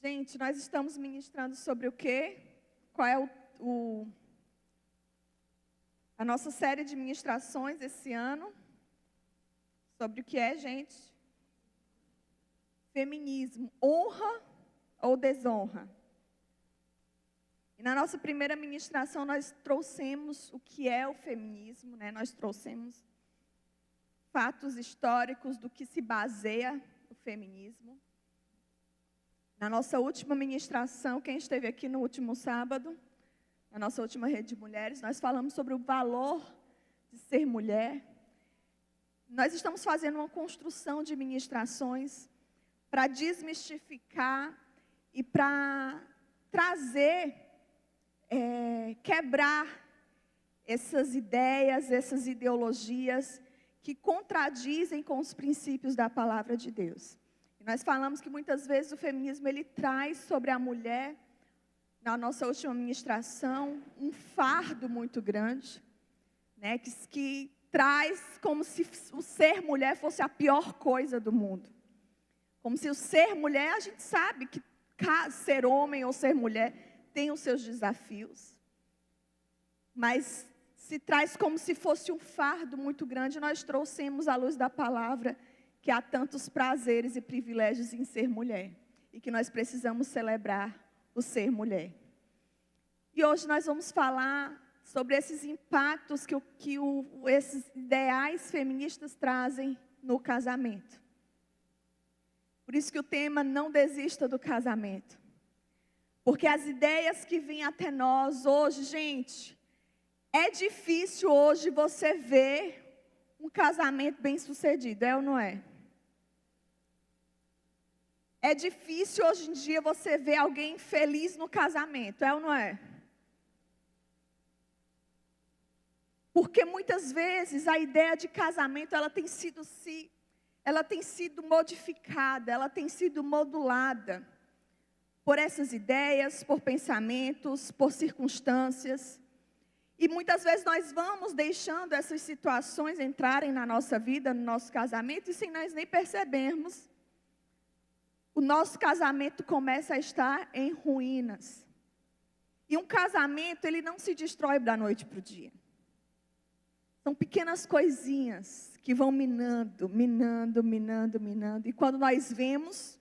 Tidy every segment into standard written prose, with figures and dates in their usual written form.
Gente, nós estamos ministrando sobre o quê? Qual é a nossa série de ministrações esse ano? Sobre o que é, gente? Feminismo, honra ou desonra? E na nossa primeira ministração nós trouxemos o que é o feminismo, né? Nós trouxemos fatos históricos do que se baseia o feminismo. Na nossa última ministração, quem esteve aqui no último sábado, na nossa última rede de mulheres, nós falamos sobre o valor de ser mulher. Nós estamos fazendo uma construção de ministrações para desmistificar e para trazer, quebrar essas ideias, essas ideologias que contradizem com os princípios da palavra de Deus. E nós falamos que muitas vezes o feminismo ele traz sobre a mulher, na nossa última ministração, um fardo muito grande, né, que traz como se o ser mulher fosse a pior coisa do mundo. Como se o ser mulher, a gente sabe que ser homem ou ser mulher tem os seus desafios, mas se traz como se fosse um fardo muito grande. Nós trouxemos à luz da palavra que há tantos prazeres e privilégios em ser mulher, e que nós precisamos celebrar o ser mulher. E hoje nós vamos falar sobre esses impactos que esses ideais feministas trazem no casamento. Por isso que o tema não desista do casamento. Porque as ideias que vêm até nós hoje, gente, é difícil hoje você ver um casamento bem sucedido, é ou não é? É difícil hoje em dia você ver alguém feliz no casamento, é ou não é? Porque muitas vezes a ideia de casamento ela tem sido modificada, ela tem sido modulada por essas ideias, por pensamentos, por circunstâncias. E muitas vezes nós vamos deixando essas situações entrarem na nossa vida, no nosso casamento, e sem nós nem percebermos, o nosso casamento começa a estar em ruínas. E um casamento, ele não se destrói da noite para o dia. São pequenas coisinhas que vão minando. E quando nós vemos,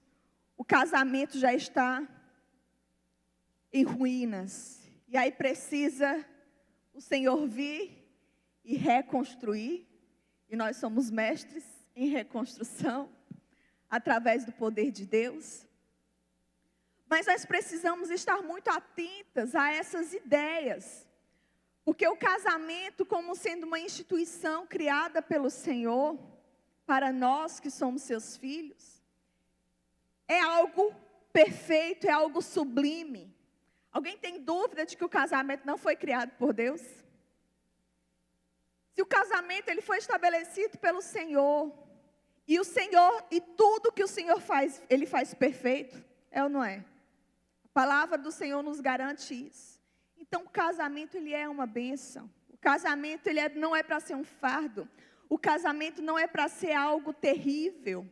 o casamento já está em ruínas. E aí precisa o Senhor vir e reconstruir. E nós somos mestres em reconstrução, através do poder de Deus. Mas nós precisamos estar muito atentas a essas ideias. Porque o casamento, como sendo uma instituição criada pelo Senhor, para nós que somos seus filhos, é algo perfeito, é algo sublime. Alguém tem dúvida de que o casamento não foi criado por Deus? Se o casamento ele foi estabelecido pelo Senhor, e tudo que o Senhor faz, Ele faz perfeito, é ou não é? A palavra do Senhor nos garante isso. Então o casamento ele é uma bênção. O casamento não é para ser um fardo. O casamento não é para ser algo terrível.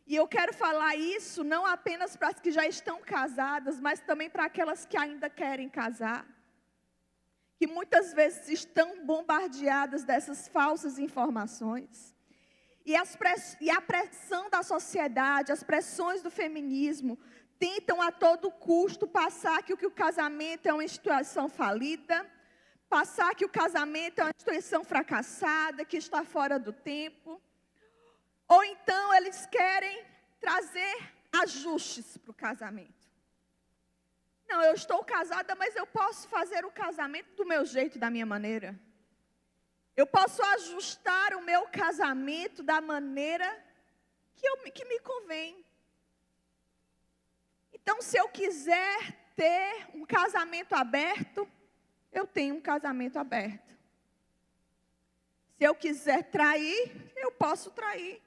E eu quero falar isso não apenas para as que já estão casadas, mas também para aquelas que ainda querem casar. Que muitas vezes estão bombardeadas dessas falsas informações. E a pressão da sociedade, as pressões do feminismo, tentam a todo custo passar que o casamento é uma instituição falida, passar que o casamento é uma instituição fracassada, que está fora do tempo. Ou então eles querem trazer ajustes para o casamento. Não, eu estou casada, mas eu posso fazer o casamento do meu jeito, da minha maneira. Eu posso ajustar o meu casamento da maneira que me convém. Então, se eu quiser ter um casamento aberto, eu tenho um casamento aberto. Se eu quiser trair, eu posso trair.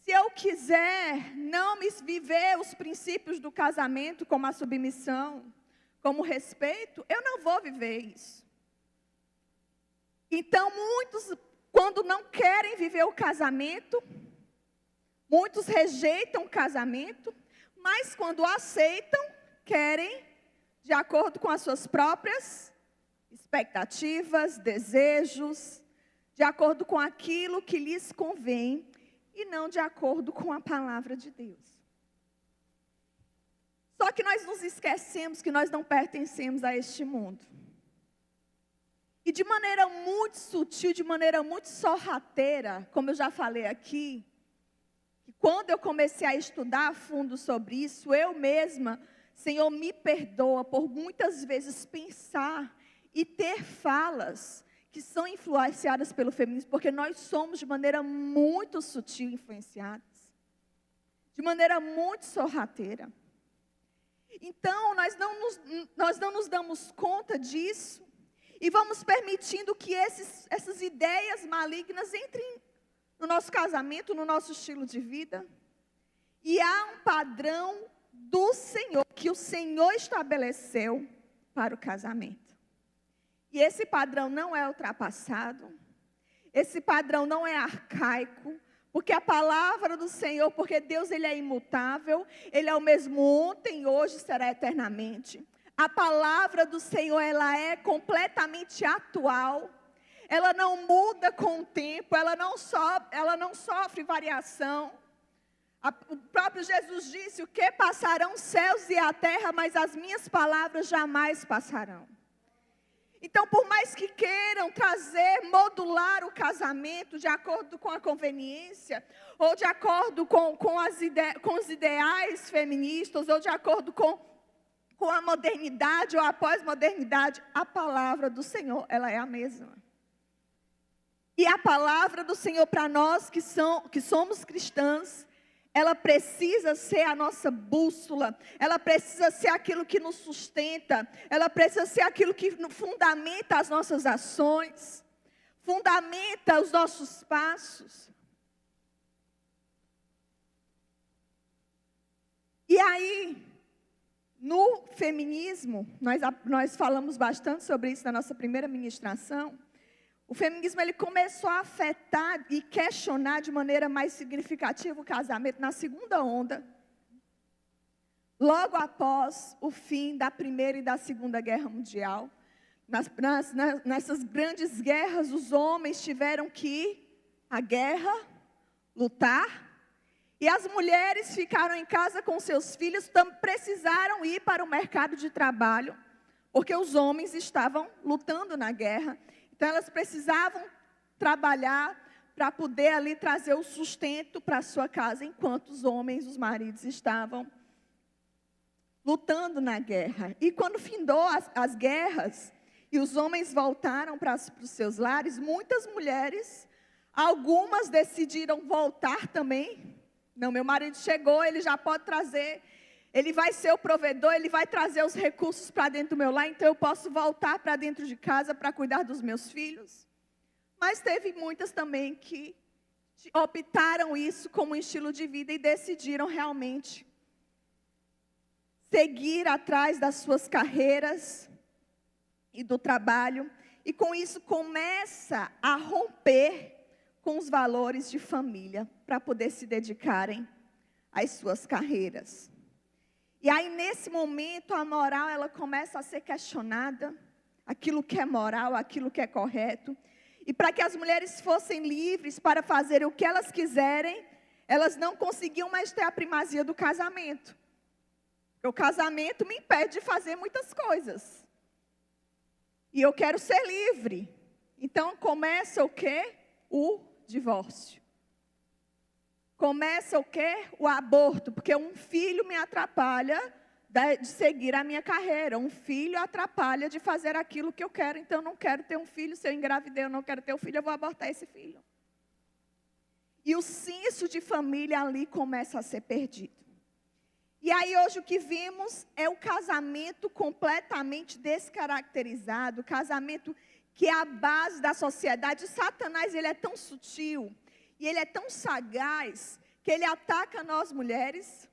Se eu quiser não me viver os princípios do casamento, como a submissão, como o respeito, eu não vou viver isso. Então, muitos, quando não querem viver o casamento, muitos rejeitam o casamento, mas quando aceitam, querem de acordo com as suas próprias expectativas, desejos, de acordo com aquilo que lhes convém e não de acordo com a palavra de Deus. Só que nós nos esquecemos que nós não pertencemos a este mundo. E de maneira muito sutil, de maneira muito sorrateira, como eu já falei aqui, que quando eu comecei a estudar a fundo sobre isso, eu mesma, Senhor, me perdoa por muitas vezes pensar e ter falas que são influenciadas pelo feminismo, porque nós somos de maneira muito sutil influenciadas, de maneira muito sorrateira. Então, nós não nos damos conta disso e vamos permitindo que essas ideias malignas entrem no nosso casamento, no nosso estilo de vida. E há um padrão do Senhor, que o Senhor estabeleceu para o casamento. E esse padrão não é ultrapassado, esse padrão não é arcaico, porque a palavra do Senhor, porque Deus ele é imutável, Ele é o mesmo ontem, hoje, será eternamente. A palavra do Senhor, ela é completamente atual, ela não muda com o tempo, ela não sofre variação. O próprio Jesus disse, o que passarão os céus e a terra, mas as minhas palavras jamais passarão. Então, por mais que queiram modular o casamento de acordo com a conveniência, ou de acordo com os ideais feministas, ou de acordo com a modernidade ou a pós-modernidade, a palavra do Senhor, ela é a mesma. E a palavra do Senhor para nós que somos cristãs, ela precisa ser a nossa bússola, ela precisa ser aquilo que nos sustenta, ela precisa ser aquilo que fundamenta as nossas ações, fundamenta os nossos passos. E aí, no feminismo, nós falamos bastante sobre isso na nossa primeira ministração. O feminismo ele começou a afetar e questionar de maneira mais significativa o casamento na segunda onda, logo após o fim da Primeira e da Segunda Guerra Mundial. Nessas grandes guerras, os homens tiveram que ir à guerra, lutar, e as mulheres ficaram em casa com seus filhos, precisaram ir para o mercado de trabalho, porque os homens estavam lutando na guerra. Então, elas precisavam trabalhar para poder ali trazer o sustento para a sua casa, enquanto os homens, os maridos, estavam lutando na guerra. E quando findou as guerras, e os homens voltaram para os seus lares, muitas mulheres, algumas decidiram voltar também. Não, meu marido chegou, ele já pode trazer, ele vai ser o provedor, ele vai trazer os recursos para dentro do meu lar, então eu posso voltar para dentro de casa para cuidar dos meus filhos. Mas teve muitas também que optaram isso como um estilo de vida e decidiram realmente seguir atrás das suas carreiras e do trabalho, e com isso começa a romper com os valores de família, para poder se dedicarem às suas carreiras. E aí, nesse momento, a moral, ela começa a ser questionada, aquilo que é moral, aquilo que é correto. E para que as mulheres fossem livres para fazer o que elas quiserem, elas não conseguiam mais ter a primazia do casamento. O casamento me impede de fazer muitas coisas. E eu quero ser livre. Então, começa o quê? O divórcio. Começa o quê? O aborto, porque um filho me atrapalha de seguir a minha carreira. Um filho atrapalha de fazer aquilo que eu quero. Então, eu não quero ter um filho. Se eu engravidei, eu não quero ter um filho, eu vou abortar esse filho. E o senso de família ali começa a ser perdido. E aí, hoje, o que vimos é o casamento completamente descaracterizado, o casamento que é a base da sociedade. Satanás, ele é tão sutil e ele é tão sagaz que ele ataca nós mulheres,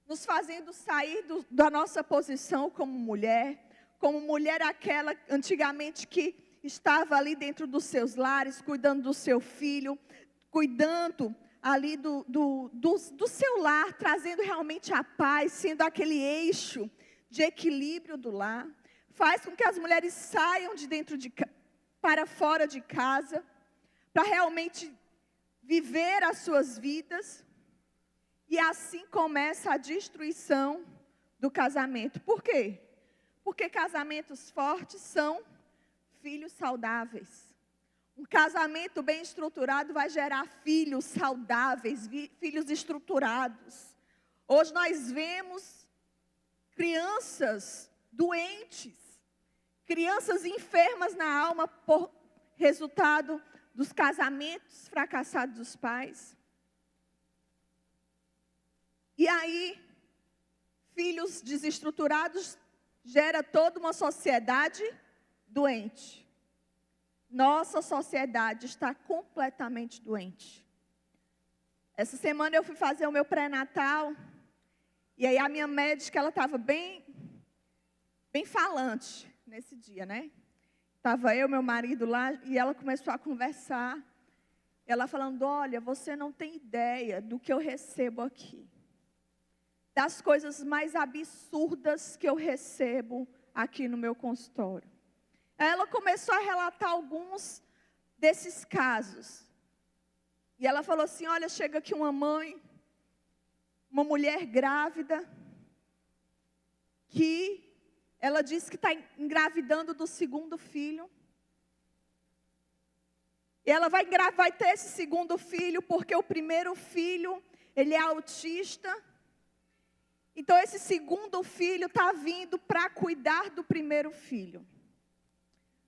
nos fazendo sair da nossa posição como mulher aquela antigamente que estava ali dentro dos seus lares, cuidando do seu filho, cuidando ali do seu lar, trazendo realmente a paz, sendo aquele eixo de equilíbrio do lar. Faz com que as mulheres saiam de dentro para fora de casa, para realmente viver as suas vidas. E assim começa a destruição do casamento. Por quê? Porque casamentos fortes são filhos saudáveis. Um casamento bem estruturado vai gerar filhos saudáveis, filhos estruturados. Hoje nós vemos crianças doentes, crianças enfermas na alma por resultado dos casamentos fracassados dos pais. E aí, filhos desestruturados gera toda uma sociedade doente. Nossa sociedade está completamente doente. Essa semana eu fui fazer o meu pré-natal, e aí a minha médica, ela estava bem falante nesse dia, né? Estava eu, meu marido lá, e ela começou a conversar. Ela falando, olha, você não tem ideia do que eu recebo aqui. Das coisas mais absurdas que eu recebo aqui no meu consultório. Ela começou a relatar alguns desses casos. E ela falou assim, olha, chega aqui uma mãe, uma mulher grávida, que ela disse que está engravidando do segundo filho. E ela vai ter esse segundo filho, porque o primeiro filho, ele é autista. Então, esse segundo filho está vindo para cuidar do primeiro filho.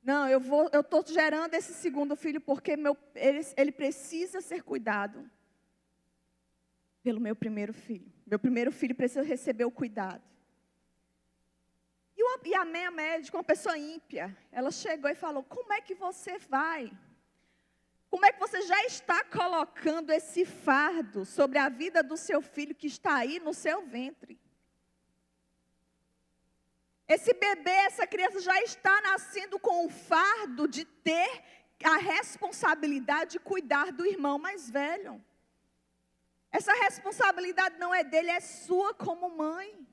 Não, eu estou gerando esse segundo filho porque ele precisa ser cuidado pelo meu primeiro filho. Meu primeiro filho precisa receber o cuidado. E a minha médica, uma pessoa ímpia, ela chegou e falou, como é que você vai? Como é que você já está colocando esse fardo sobre a vida do seu filho que está aí no seu ventre? Esse bebê, essa criança já está nascendo com o fardo de ter a responsabilidade de cuidar do irmão mais velho. Essa responsabilidade não é dele, é sua como mãe.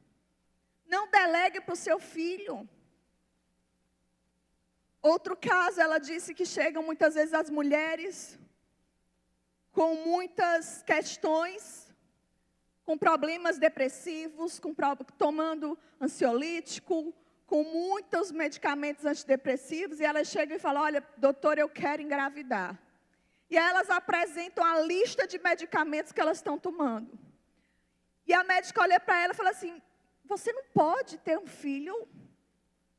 Não delegue para o seu filho. Outro caso, ela disse que chegam muitas vezes as mulheres com muitas questões, com problemas depressivos, tomando ansiolítico, com muitos medicamentos antidepressivos, e elas chegam e falam, olha, doutor, eu quero engravidar. E aí elas apresentam a lista de medicamentos que elas estão tomando. E a médica olha para ela e fala assim, você não pode ter um filho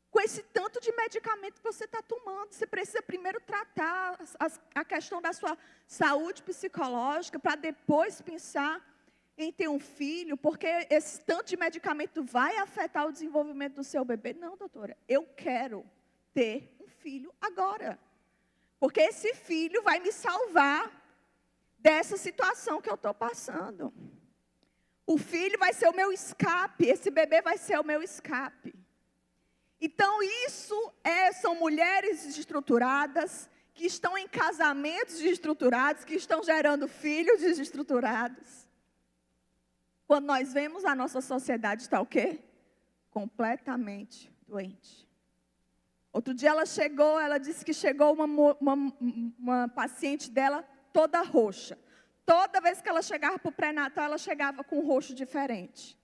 com esse tanto de medicamento que você está tomando. Você precisa primeiro tratar a questão da sua saúde psicológica, para depois pensar em ter um filho, porque esse tanto de medicamento vai afetar o desenvolvimento do seu bebê. Não, doutora, eu quero ter um filho agora. Porque esse filho vai me salvar dessa situação que eu estou passando. O filho vai ser o meu escape, esse bebê vai ser o meu escape. Então são mulheres desestruturadas, que estão em casamentos desestruturados, que estão gerando filhos desestruturados. Quando nós vemos a nossa sociedade está o quê? Completamente doente. Outro dia ela disse que chegou uma paciente dela toda roxa. Toda vez que ela chegava para o pré-natal, ela chegava com um roxo diferente.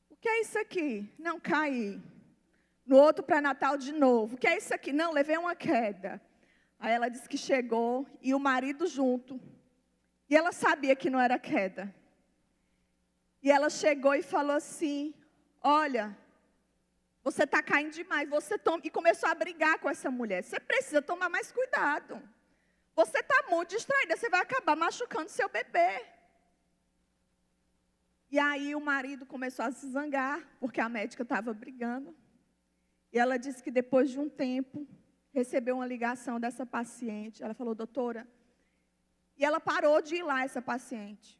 O que é isso aqui? Não, caí. No outro pré-natal de novo. O que é isso aqui? Não, levei uma queda. Aí ela disse que chegou e o marido junto. E ela sabia que não era queda. E ela chegou e falou assim, olha, você está caindo demais. E começou a brigar com essa mulher. Você precisa tomar mais cuidado. Você está muito distraída, você vai acabar machucando seu bebê. E aí o marido começou a se zangar, porque a médica estava brigando. E ela disse que depois de um tempo, recebeu uma ligação dessa paciente. Ela falou, doutora, e ela parou de ir lá, essa paciente.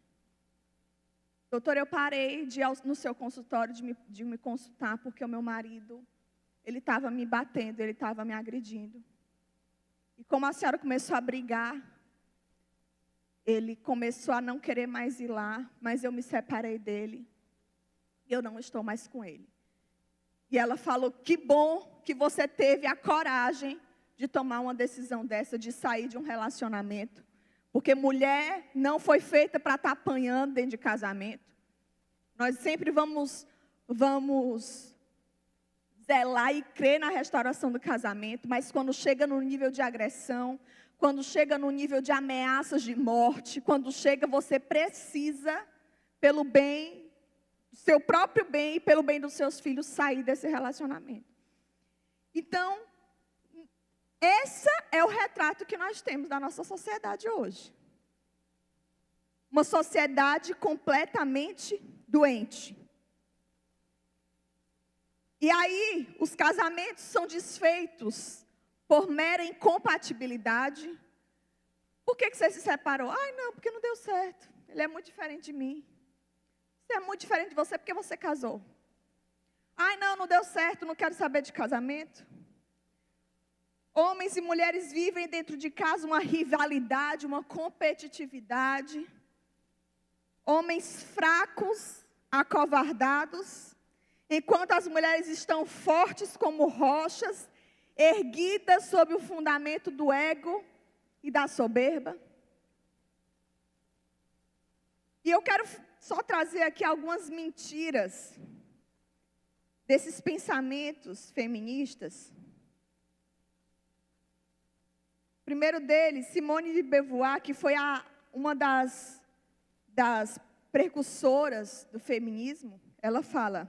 Doutora, eu parei de ir no seu consultório de me consultar, porque o meu marido, ele estava me batendo, ele estava me agredindo. E como a senhora começou a brigar, ele começou a não querer mais ir lá, mas eu me separei dele. Eu não estou mais com ele. E ela falou, que bom que você teve a coragem de tomar uma decisão dessa, de sair de um relacionamento. Porque mulher não foi feita para estar apanhando dentro de casamento. Nós sempre vamos zelar e crer na restauração do casamento, mas quando chega no nível de agressão, quando chega no nível de ameaças de morte, quando chega, você precisa, pelo bem, seu próprio bem e pelo bem dos seus filhos, sair desse relacionamento. Então, esse é o retrato que nós temos da nossa sociedade hoje. Uma sociedade completamente doente. E aí, os casamentos são desfeitos por mera incompatibilidade. Por que você se separou? Ai, não, porque não deu certo. Ele é muito diferente de mim. Você é muito diferente de você porque você casou. Ai, não deu certo, não quero saber de casamento. Homens e mulheres vivem dentro de casa uma rivalidade, uma competitividade. Homens fracos, acovardados, enquanto as mulheres estão fortes como rochas, erguidas sob o fundamento do ego e da soberba. E eu quero só trazer aqui algumas mentiras desses pensamentos feministas. O primeiro deles, Simone de Beauvoir, que foi uma das precursoras do feminismo, ela fala: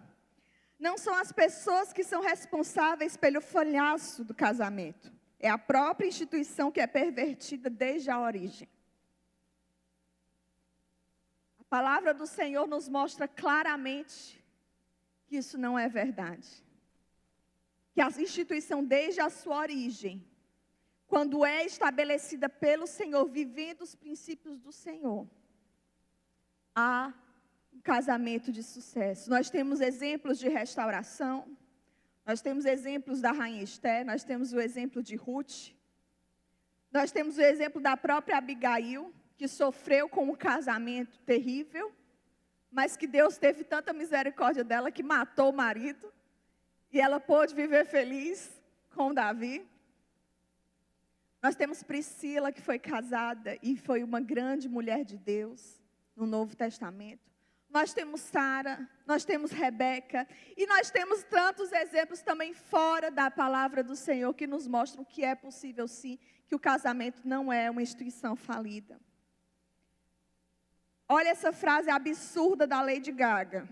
não são as pessoas que são responsáveis pelo falhanço do casamento. É a própria instituição que é pervertida desde a origem. A palavra do Senhor nos mostra claramente que isso não é verdade. Que a instituição, desde a sua origem, quando é estabelecida pelo Senhor, vivendo os princípios do Senhor, há um casamento de sucesso. Nós temos exemplos de restauração, nós temos exemplos da rainha Esther, nós temos o exemplo de Ruth, nós temos o exemplo da própria Abigail, que sofreu com um casamento terrível, mas que Deus teve tanta misericórdia dela que matou o marido, e ela pôde viver feliz com Davi. Nós temos Priscila, que foi casada e foi uma grande mulher de Deus no Novo Testamento. Nós temos Sara, nós temos Rebeca, e nós temos tantos exemplos também fora da palavra do Senhor que nos mostram que é possível sim, que o casamento não é uma instituição falida. Olha essa frase absurda da Lady Gaga.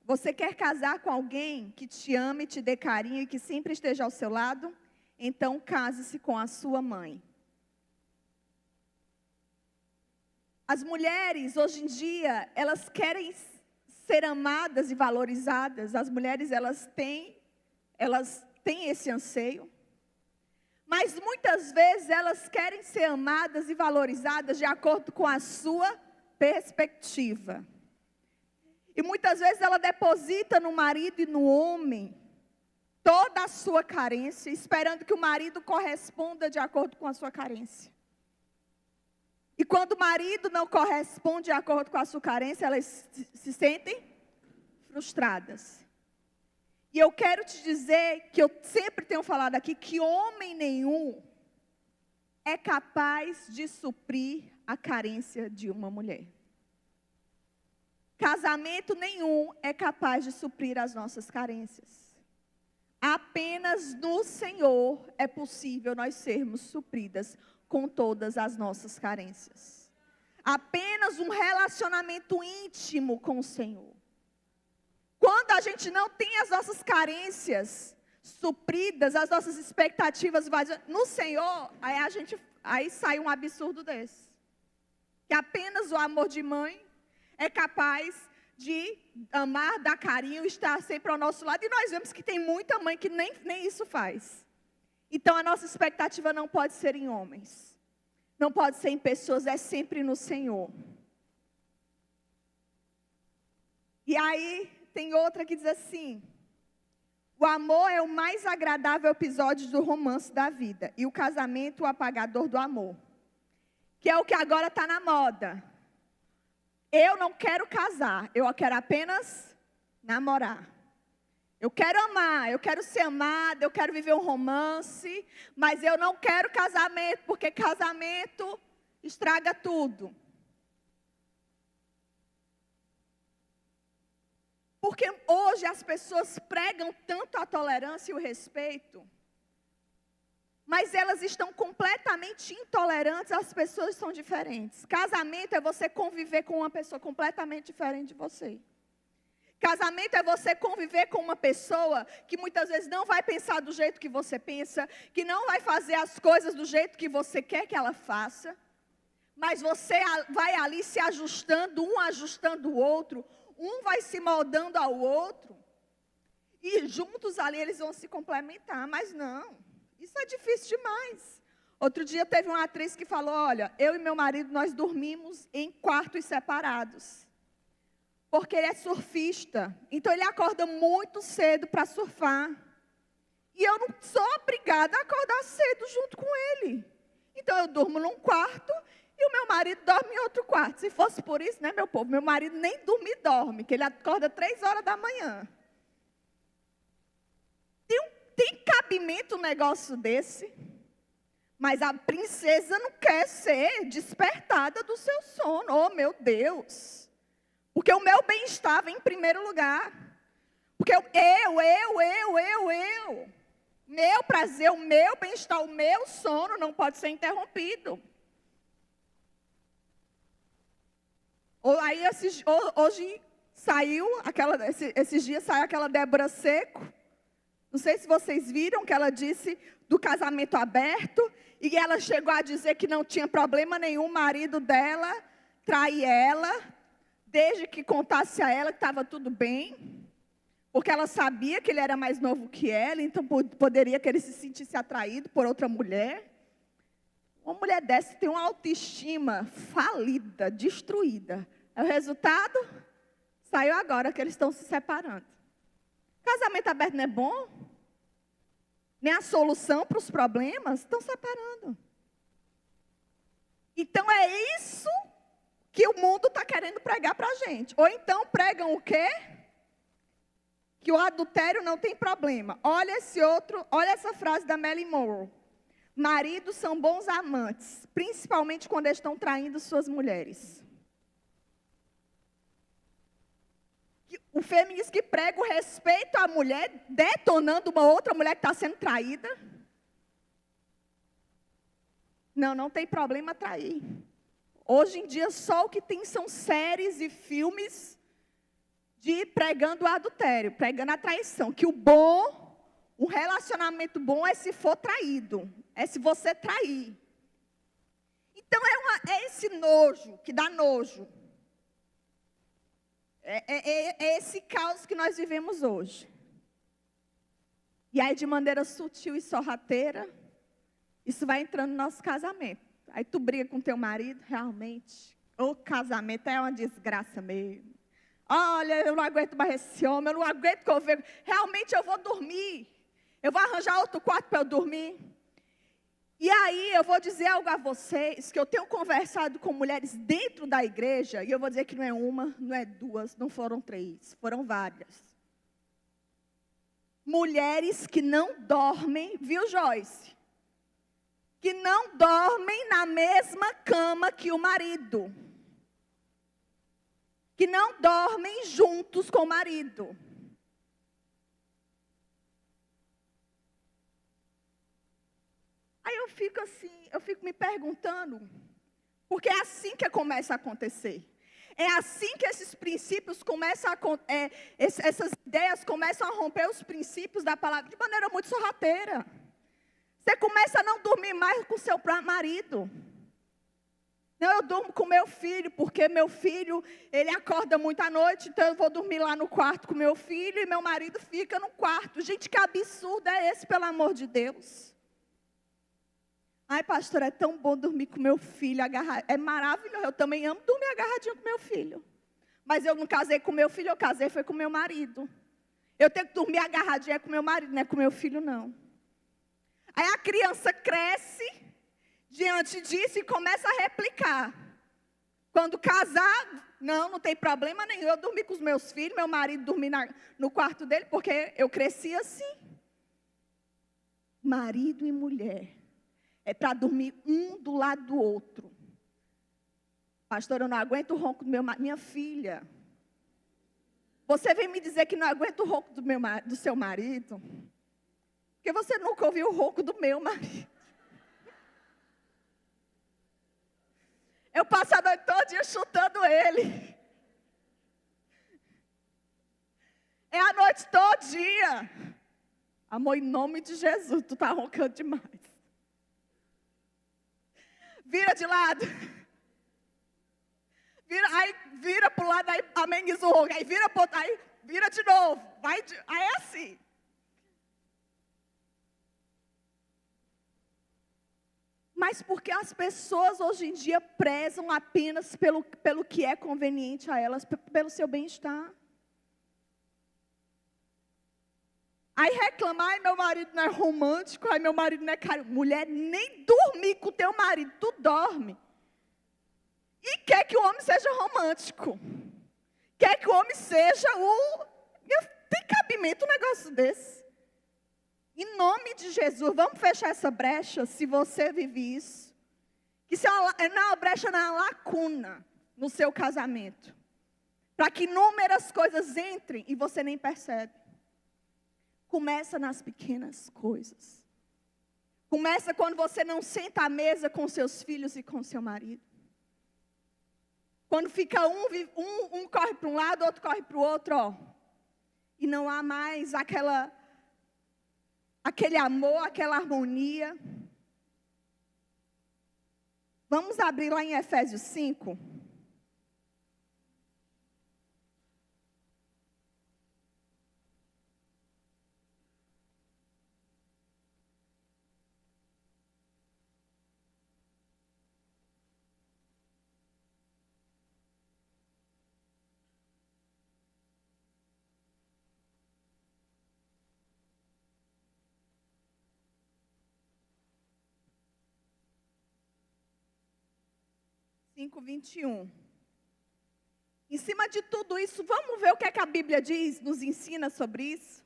Você quer casar com alguém que te ame, te dê carinho e que sempre esteja ao seu lado? Então case-se com a sua mãe. As mulheres, hoje em dia, elas querem ser amadas e valorizadas. As mulheres, elas têm esse anseio. Mas muitas vezes elas querem ser amadas e valorizadas de acordo com a sua perspectiva. E muitas vezes ela deposita no marido e no homem toda a sua carência, esperando que o marido corresponda de acordo com a sua carência. E quando o marido não corresponde de acordo com a sua carência, elas se sentem frustradas. E eu quero te dizer, que eu sempre tenho falado aqui, que homem nenhum é capaz de suprir a carência de uma mulher. Casamento nenhum é capaz de suprir as nossas carências. Apenas no Senhor é possível nós sermos supridas com todas as nossas carências. Apenas um relacionamento íntimo com o Senhor. Quando a gente não tem as nossas carências supridas, as nossas expectativas vazias no Senhor, aí sai um absurdo desse. Que apenas o amor de mãe é capaz de amar, dar carinho, estar sempre ao nosso lado. E nós vemos que tem muita mãe que nem isso faz. Então a nossa expectativa não pode ser em homens. Não pode ser em pessoas, é sempre no Senhor. E aí tem outra que diz assim: o amor é o mais agradável episódio do romance da vida, e o casamento o apagador do amor. que é o que agora está na moda. Eu não quero casar, eu quero apenas namorar. Eu quero amar, eu quero ser amada, eu quero viver um romance, mas eu não quero casamento, porque casamento estraga tudo. Porque hoje as pessoas pregam tanto a tolerância e o respeito, mas elas estão completamente intolerantes às pessoas que são diferentes. Casamento é você conviver com uma pessoa completamente diferente de você. Casamento é você conviver com uma pessoa que muitas vezes não vai pensar do jeito que você pensa, que não vai fazer as coisas do jeito que você quer que ela faça, mas você vai ali se ajustando, um ajustando o outro, um vai se moldando ao outro, e juntos ali eles vão se complementar, mas não, isso é difícil demais. Outro dia teve uma atriz que falou, olha, eu e meu marido, nós dormimos em quartos separados. Porque ele é surfista, então ele acorda muito cedo para surfar. E eu não sou obrigada a acordar cedo junto com ele. Então eu durmo num quarto e o meu marido dorme em outro quarto. Se fosse por isso, né, meu povo? Meu marido nem dorme, que ele acorda 3 horas da manhã. Tem cabimento um negócio desse? Mas a princesa não quer ser despertada do seu sono. Oh, meu Deus! Porque o meu bem-estar vem em primeiro lugar. Porque meu prazer, o meu bem-estar, o meu sono não pode ser interrompido. Aí hoje saiu, esses dias saiu aquela Débora Seco. Não sei se vocês viram que ela disse do casamento aberto. E ela chegou a dizer que não tinha problema nenhum o marido dela trair ela. Desde que contasse a ela que estava tudo bem, porque ela sabia que ele era mais novo que ela, então poderia que ele se sentisse atraído por outra mulher. Uma mulher dessa tem uma autoestima falida, destruída. O resultado saiu agora que eles estão se separando. Casamento aberto não é bom? Nem a solução para os problemas, estão separando. Então é isso que o mundo está querendo pregar para a gente. Ou então pregam o quê? Que o adultério não tem problema. Olha essa frase da Marilyn Monroe. Maridos são bons amantes, principalmente quando eles estão traindo suas mulheres. O feminismo que prega o respeito à mulher, detonando uma outra mulher que está sendo traída. Não tem problema trair. Hoje em dia, só o que tem são séries e filmes de pregando o adultério, pregando a traição. Que um relacionamento bom é se for traído, é se você trair. Então, é esse nojo, que dá nojo. É esse caos que nós vivemos hoje. E aí, de maneira sutil e sorrateira, isso vai entrando no nosso casamento. Aí tu briga com teu marido, realmente, o casamento é uma desgraça mesmo. Olha, eu não aguento mais esse homem, eu não aguento que eu vejo. Realmente eu vou dormir. Eu vou arranjar outro quarto para eu dormir. E aí eu vou dizer algo a vocês, que eu tenho conversado com mulheres dentro da igreja, e eu vou dizer que não é uma, não é duas, não foram 3, foram várias. Mulheres que não dormem, viu, Joyce? Que não dormem na mesma cama que o marido. Que não dormem juntos com o marido. Aí eu fico me perguntando, porque é assim que começa a acontecer. É assim que esses princípios começam essas ideias começam a romper os princípios da palavra de maneira muito sorrateira. Você começa a não dormir mais com seu marido. Não, eu durmo com meu filho, porque meu filho, ele acorda muito à noite, então eu vou dormir lá no quarto com meu filho e meu marido fica no quarto. Gente, que absurdo é esse, pelo amor de Deus? Ai, pastor, é tão bom dormir com meu filho, é maravilhoso. Eu também amo dormir agarradinho com meu filho. Mas eu não casei com meu filho, eu casei foi com meu marido. Eu tenho que dormir agarradinha com meu marido, não é com meu filho, não. Aí a criança cresce, diante disso e começa a replicar. Quando casar, não tem problema nenhum. Eu dormi com os meus filhos, meu marido dormir no quarto dele, porque eu cresci assim. Marido e mulher é para dormir um do lado do outro. Pastor, eu não aguento o ronco do meu marido. Minha filha, você vem me dizer que não aguenta o ronco do seu marido? Porque você nunca ouviu o ronco do meu marido. Eu passo a noite todinha chutando ele. É a noite todinha. Amor, em nome de Jesus, tu tá roncando demais. Vira de lado. Vira pro lado, aí ameniza o ronco. Aí vira pro outro, aí vira de novo. Aí é assim. Mas porque as pessoas hoje em dia prezam apenas pelo que é conveniente a elas, pelo seu bem-estar. Aí reclama, ai meu marido não é romântico, ai meu marido não é carinhoso. Mulher, nem dormir com o teu marido, tu dorme. E quer que o homem seja romântico. Quer que o homem seja Tem cabimento um negócio desse. Em nome de Jesus, vamos fechar essa brecha, se você vive isso. Que isso não é uma brecha, não é uma lacuna no seu casamento. Para que inúmeras coisas entrem e você nem percebe. Começa nas pequenas coisas. Começa quando você não senta à mesa com seus filhos e com seu marido. Quando fica um corre para um lado, outro corre para o outro, ó. E não há mais aquele amor, aquela harmonia. Vamos abrir lá em Efésios 5. Em cima de tudo isso, vamos ver o que é que a Bíblia diz, nos ensina sobre isso?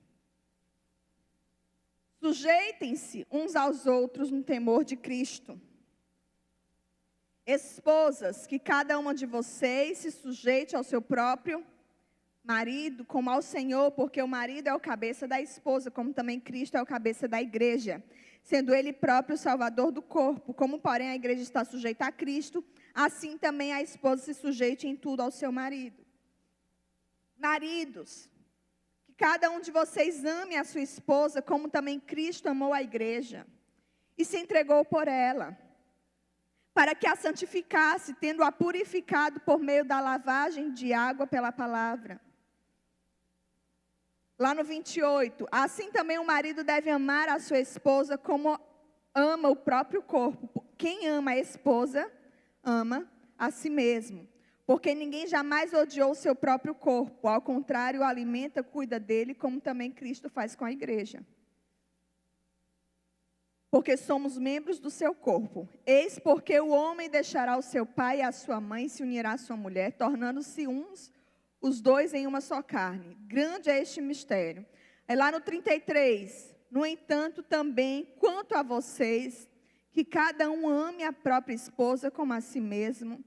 Sujeitem-se uns aos outros no temor de Cristo. Esposas, que cada uma de vocês se sujeite ao seu próprio marido, como ao Senhor, porque o marido é o cabeça da esposa, como também Cristo é o cabeça da igreja, sendo ele próprio o salvador do corpo. Como, porém, a igreja está sujeita a Cristo, assim também a esposa se sujeite em tudo ao seu marido. Maridos, que cada um de vocês ame a sua esposa, como também Cristo amou a igreja e se entregou por ela, para que a santificasse, tendo-a purificado por meio da lavagem de água pela palavra. Lá no 28, assim também o marido deve amar a sua esposa como ama o próprio corpo. Quem ama a esposa, ama a si mesmo. Porque ninguém jamais odiou o seu próprio corpo. Ao contrário, o alimenta, cuida dele, como também Cristo faz com a igreja. Porque somos membros do seu corpo. Eis porque o homem deixará o seu pai e a sua mãe, e se unirá à sua mulher, tornando-se os dois em uma só carne. Grande é este mistério. Aí lá no 33, no entanto também, quanto a vocês, que cada um ame a própria esposa como a si mesmo,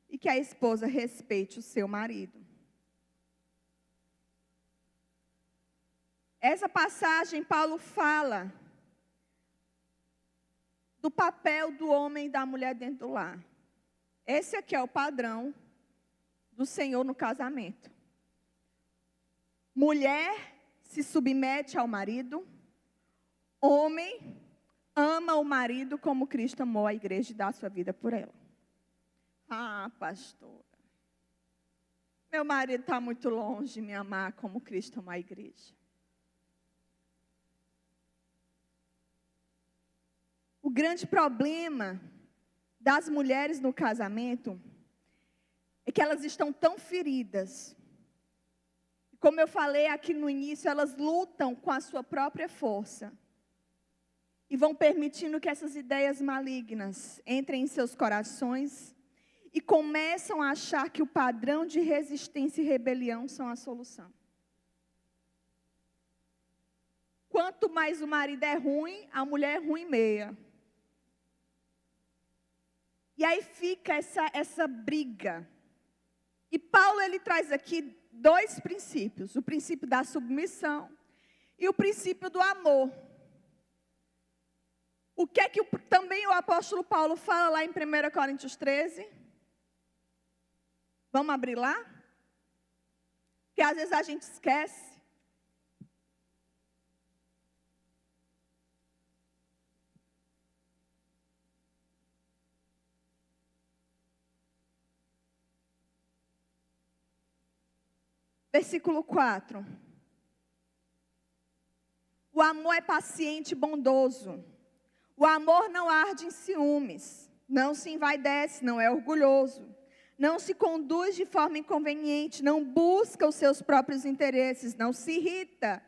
e que a esposa respeite o seu marido. Essa passagem, Paulo fala do papel do homem e da mulher dentro do lar. Esse aqui é o padrão do Senhor no casamento. Mulher se submete ao marido. Homem ama o marido como Cristo amou a igreja e dá a sua vida por ela. Ah, pastora, meu marido está muito longe de me amar como Cristo amou a igreja. O grande problema das mulheres no casamento é que elas estão tão feridas. Como eu falei aqui no início, elas lutam com a sua própria força. e vão permitindo que essas ideias malignas entrem em seus corações e começam a achar que o padrão de resistência e rebelião são a solução. Quanto mais o marido é ruim, a mulher é ruim meia. E aí fica essa briga. E Paulo, ele traz aqui 2 princípios. O princípio da submissão e o princípio do amor. O que é que também o apóstolo Paulo fala lá em 1 Coríntios 13? Vamos abrir lá? Porque às vezes a gente esquece. Versículo 4. O amor é paciente e bondoso. O amor não arde em ciúmes. Não se envaidece, não é orgulhoso. Não se conduz de forma inconveniente. Não busca os seus próprios interesses. Não se irrita.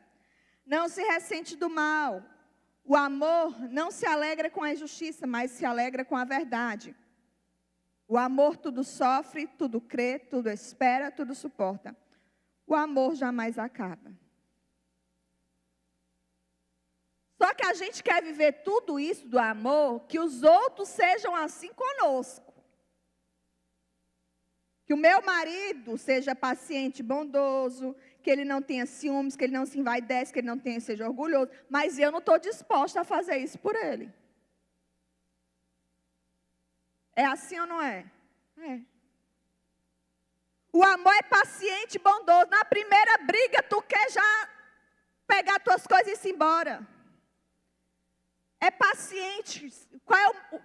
Não se ressente do mal. O amor não se alegra com a injustiça, mas se alegra com a verdade. O amor tudo sofre, tudo crê, tudo espera, tudo suporta. O amor jamais acaba. Só que a gente quer viver tudo isso do amor, que os outros sejam assim conosco. Que o meu marido seja paciente, bondoso, que ele não tenha ciúmes, que ele não se envaidece, que ele não seja orgulhoso. Mas eu não estou disposta a fazer isso por ele. É assim ou não é? É. O amor é paciente e bondoso. Na primeira briga, tu quer já pegar tuas coisas e ir embora. É paciente.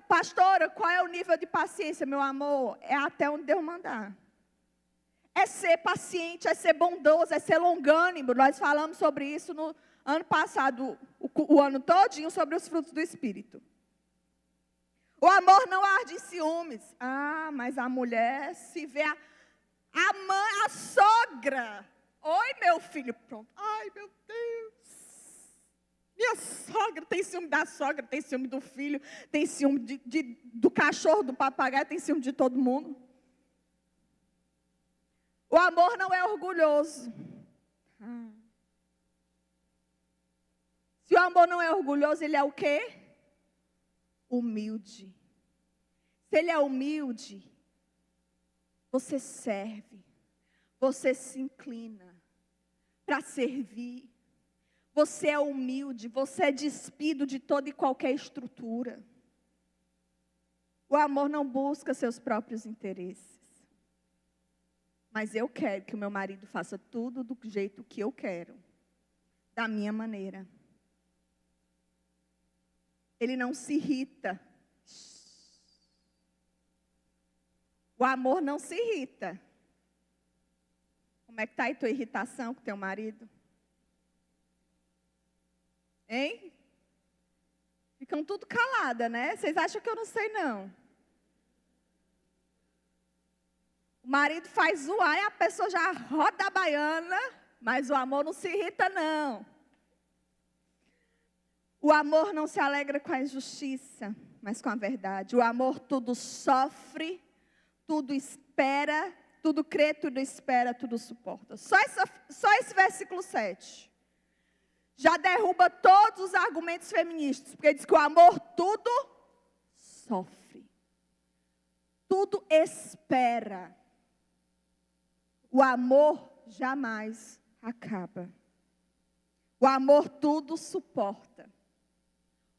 Pastora, qual é o nível de paciência, meu amor? É até onde Deus mandar. É ser paciente, é ser bondoso, é ser longânimo. Nós falamos sobre isso no ano passado, o ano todinho, sobre os frutos do Espírito. O amor não arde em ciúmes. Ah, mas a mulher se vê a mãe, a sogra. Oi, meu filho. Pronto. Ai, meu Deus. Minha sogra tem ciúme da sogra, tem ciúme do filho, tem ciúme do cachorro, do papagaio, tem ciúme de todo mundo. O amor não é orgulhoso. Se o amor não é orgulhoso, ele é o quê? Humilde. Se ele é humilde, você serve, você se inclina para servir. Você é humilde, você é despido de toda e qualquer estrutura. O amor não busca seus próprios interesses. Mas eu quero que o meu marido faça tudo do jeito que eu quero, da minha maneira. Ele não se irrita. O amor não se irrita. Como é que está aí tua irritação com teu marido? Hein? Ficam tudo calada, né? Vocês acham que eu não sei, não? O marido faz zoar e a pessoa já roda a baiana, mas o amor não se irrita, não. O amor não se alegra com a injustiça, mas com a verdade. O amor tudo sofre, tudo espera, tudo crê, tudo espera, tudo suporta. Só esse versículo 7. Já derruba todos os argumentos feministas, porque diz que o amor tudo sofre, tudo espera. O amor jamais acaba. O amor tudo suporta.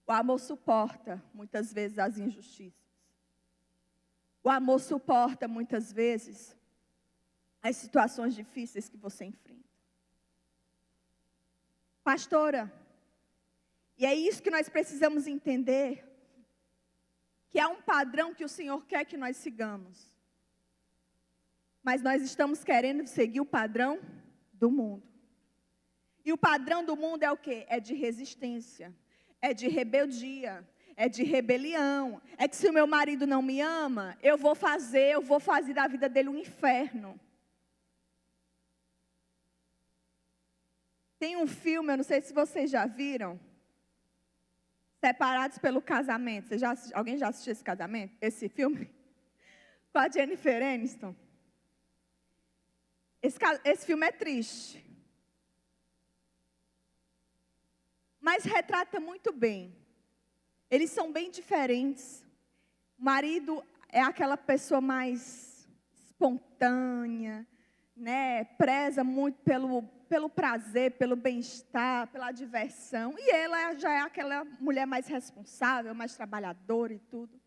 O amor suporta muitas vezes as injustiças. O amor suporta muitas vezes as situações difíceis que você enfrenta. Pastora, e é isso que nós precisamos entender, que é um padrão que o Senhor quer que nós sigamos. Mas nós estamos querendo seguir o padrão do mundo. E o padrão do mundo é o quê? É de resistência, é de rebeldia, é de rebelião. É que se o meu marido não me ama, eu vou fazer da vida dele um inferno. Tem um filme, eu não sei se vocês já viram. Separados pelo Casamento. Alguém já assistiu esse filme? Com a Jennifer Aniston. Esse filme é triste. Mas retrata muito bem. Eles são bem diferentes. O marido é aquela pessoa mais espontânea, né? Preza muito pelo prazer, pelo bem-estar, pela diversão. E ela já é aquela mulher mais responsável, mais trabalhadora e tudo.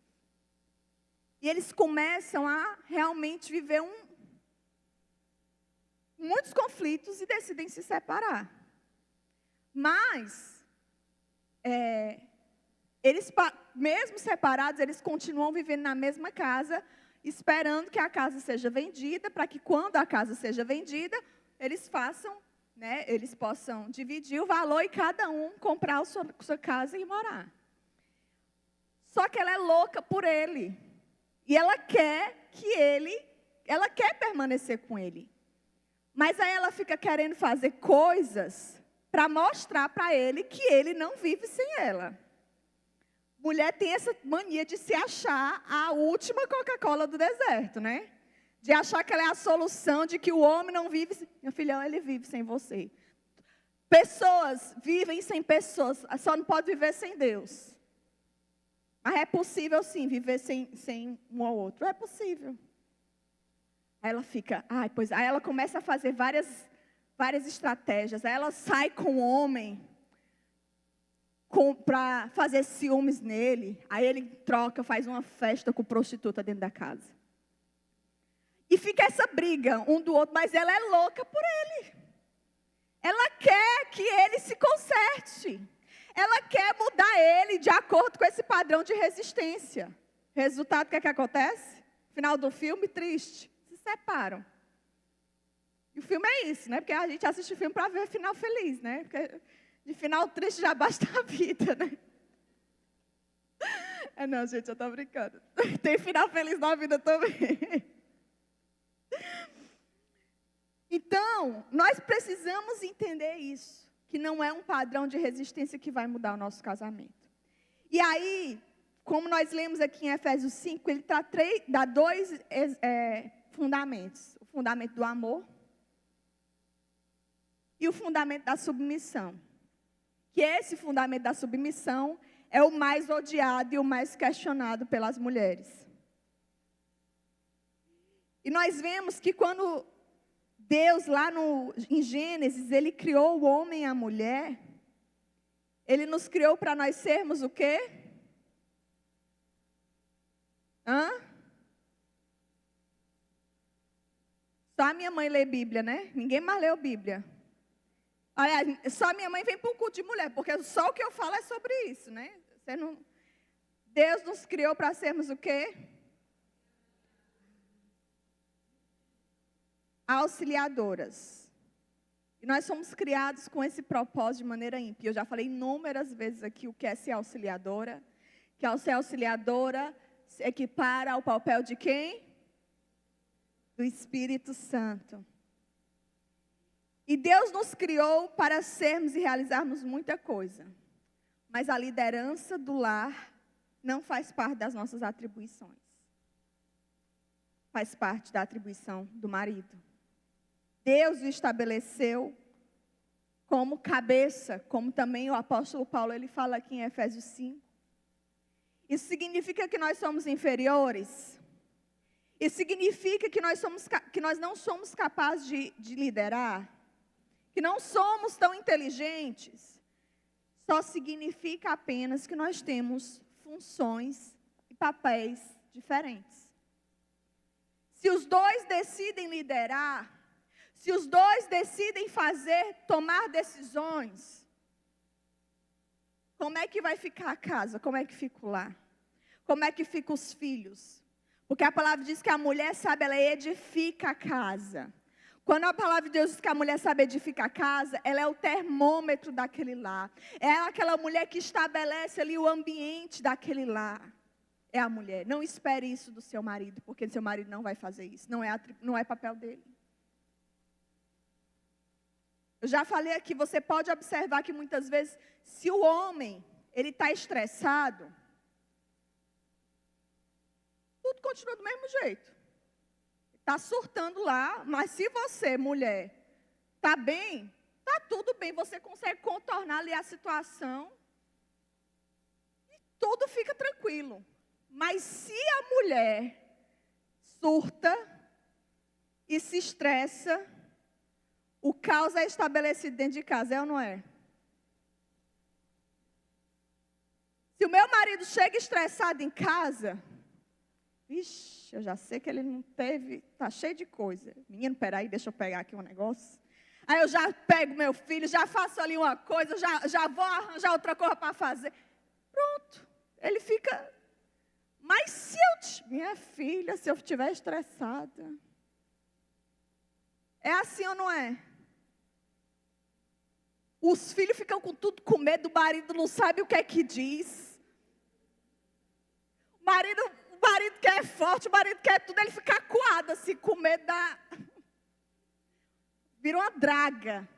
E eles começam a realmente viver muitos conflitos e decidem se separar. Mas, eles, mesmo separados, eles continuam vivendo na mesma casa, esperando que a casa seja vendida, para que quando a casa seja vendida, eles possam dividir o valor e cada um comprar a sua casa e morar. Só que ela é louca por ele. E ela quer permanecer com ele. Mas aí ela fica querendo fazer coisas para mostrar para ele que ele não vive sem ela. Mulher tem essa mania de se achar a última Coca-Cola do deserto, né? De achar que ela é a solução, de que o homem não vive. Meu filhão, ele vive sem você. Pessoas vivem sem pessoas, só não pode viver sem Deus. Mas é possível sim, viver sem um ou outro. É possível. Aí ela fica, aí ela começa a fazer várias estratégias. Aí ela sai com o homem para fazer ciúmes nele. Aí ele troca, faz uma festa com prostituta dentro da casa. E fica essa briga um do outro, mas ela é louca por ele. Ela quer que ele se conserte. Ela quer mudar ele de acordo com esse padrão de resistência. Resultado, o que é que acontece? Final do filme, triste. Se separam. E o filme é isso, né? Porque a gente assiste o filme para ver final feliz, né? Porque de final triste já basta a vida, né? Não, gente, eu estou brincando. Tem final feliz na vida também. Então, nós precisamos entender isso, que não é um padrão de resistência que vai mudar o nosso casamento. E aí, como nós lemos aqui em Efésios 5, ele dá dois fundamentos. O fundamento do amor e o fundamento da submissão. Que esse fundamento da submissão é o mais odiado e o mais questionado pelas mulheres. E nós vemos que quando Deus, lá em Gênesis, Ele criou o homem e a mulher, Ele nos criou para nós sermos o quê? Só a minha mãe lê Bíblia, né? Ninguém mais leu Bíblia. Olha, só minha mãe vem para um culto de mulher, porque só o que eu falo é sobre isso, né? Deus nos criou para sermos o quê? Auxiliadoras. E nós somos criados com esse propósito de maneira ímpia. Eu já falei inúmeras vezes aqui o que é ser auxiliadora. Que ao ser auxiliadora se equipara ao papel de quem? Do Espírito Santo. E Deus nos criou para sermos e realizarmos muita coisa. Mas a liderança do lar não faz parte das nossas atribuições. Faz parte da atribuição do marido. Deus o estabeleceu como cabeça, como também o apóstolo Paulo ele fala aqui em Efésios 5. Isso significa que nós somos inferiores? Isso significa que nós não somos capazes de liderar? Que não somos tão inteligentes? Só significa apenas que nós temos funções e papéis diferentes. Se os dois decidem liderar, se os dois decidem tomar decisões, como é que vai ficar a casa? Como é que fica o lar? Como é que ficam os filhos? Porque a palavra diz que a mulher sabe, ela edifica a casa. Quando a palavra de Deus diz que a mulher sabe edificar a casa, ela é o termômetro daquele lar. É aquela mulher que estabelece ali o ambiente daquele lar. É a mulher. Não espere isso do seu marido, porque seu marido não vai fazer isso. Não é papel dele. Eu já falei aqui, você pode observar que muitas vezes, se o homem, ele está estressado, tudo continua do mesmo jeito. Está surtando lá, mas se você, mulher, está bem, está tudo bem, você consegue contornar ali a situação e tudo fica tranquilo. Mas se a mulher surta e se estressa, o caos é estabelecido dentro de casa, é ou não é? Se o meu marido chega estressado em casa, vixe, eu já sei que ele não teve, está cheio de coisa. Menino, peraí, deixa eu pegar aqui um negócio. Aí eu já pego meu filho, já faço ali uma coisa, já vou arranjar outra coisa para fazer. Pronto, ele fica... Mas se minha filha, se eu estiver estressada, é assim ou não é? Os filhos ficam com tudo com medo, o marido não sabe o que é que diz. O marido que é forte, o marido que é tudo, ele fica acuado assim, com medo da... Vira uma draga.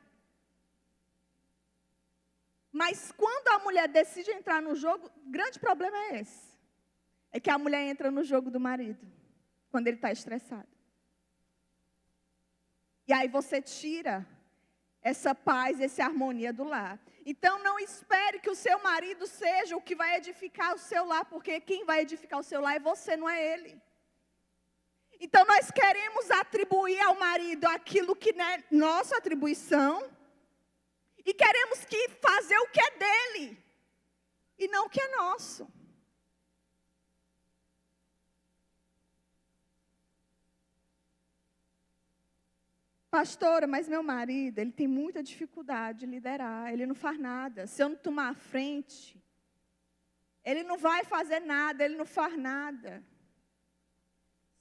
Mas quando a mulher decide entrar no jogo, o grande problema é esse. É que a mulher entra no jogo do marido, quando ele está estressado. E aí você tira essa paz, essa harmonia do lar. Então não espere que o seu marido seja o que vai edificar o seu lar, porque quem vai edificar o seu lar é você, não é ele. Então nós queremos atribuir ao marido aquilo que não é nossa atribuição, e queremos que fazer o que é dele, e não o que é nosso. Pastora, mas meu marido, ele tem muita dificuldade de liderar, ele não faz nada. Se eu não tomar a frente, ele não vai fazer nada, ele não faz nada.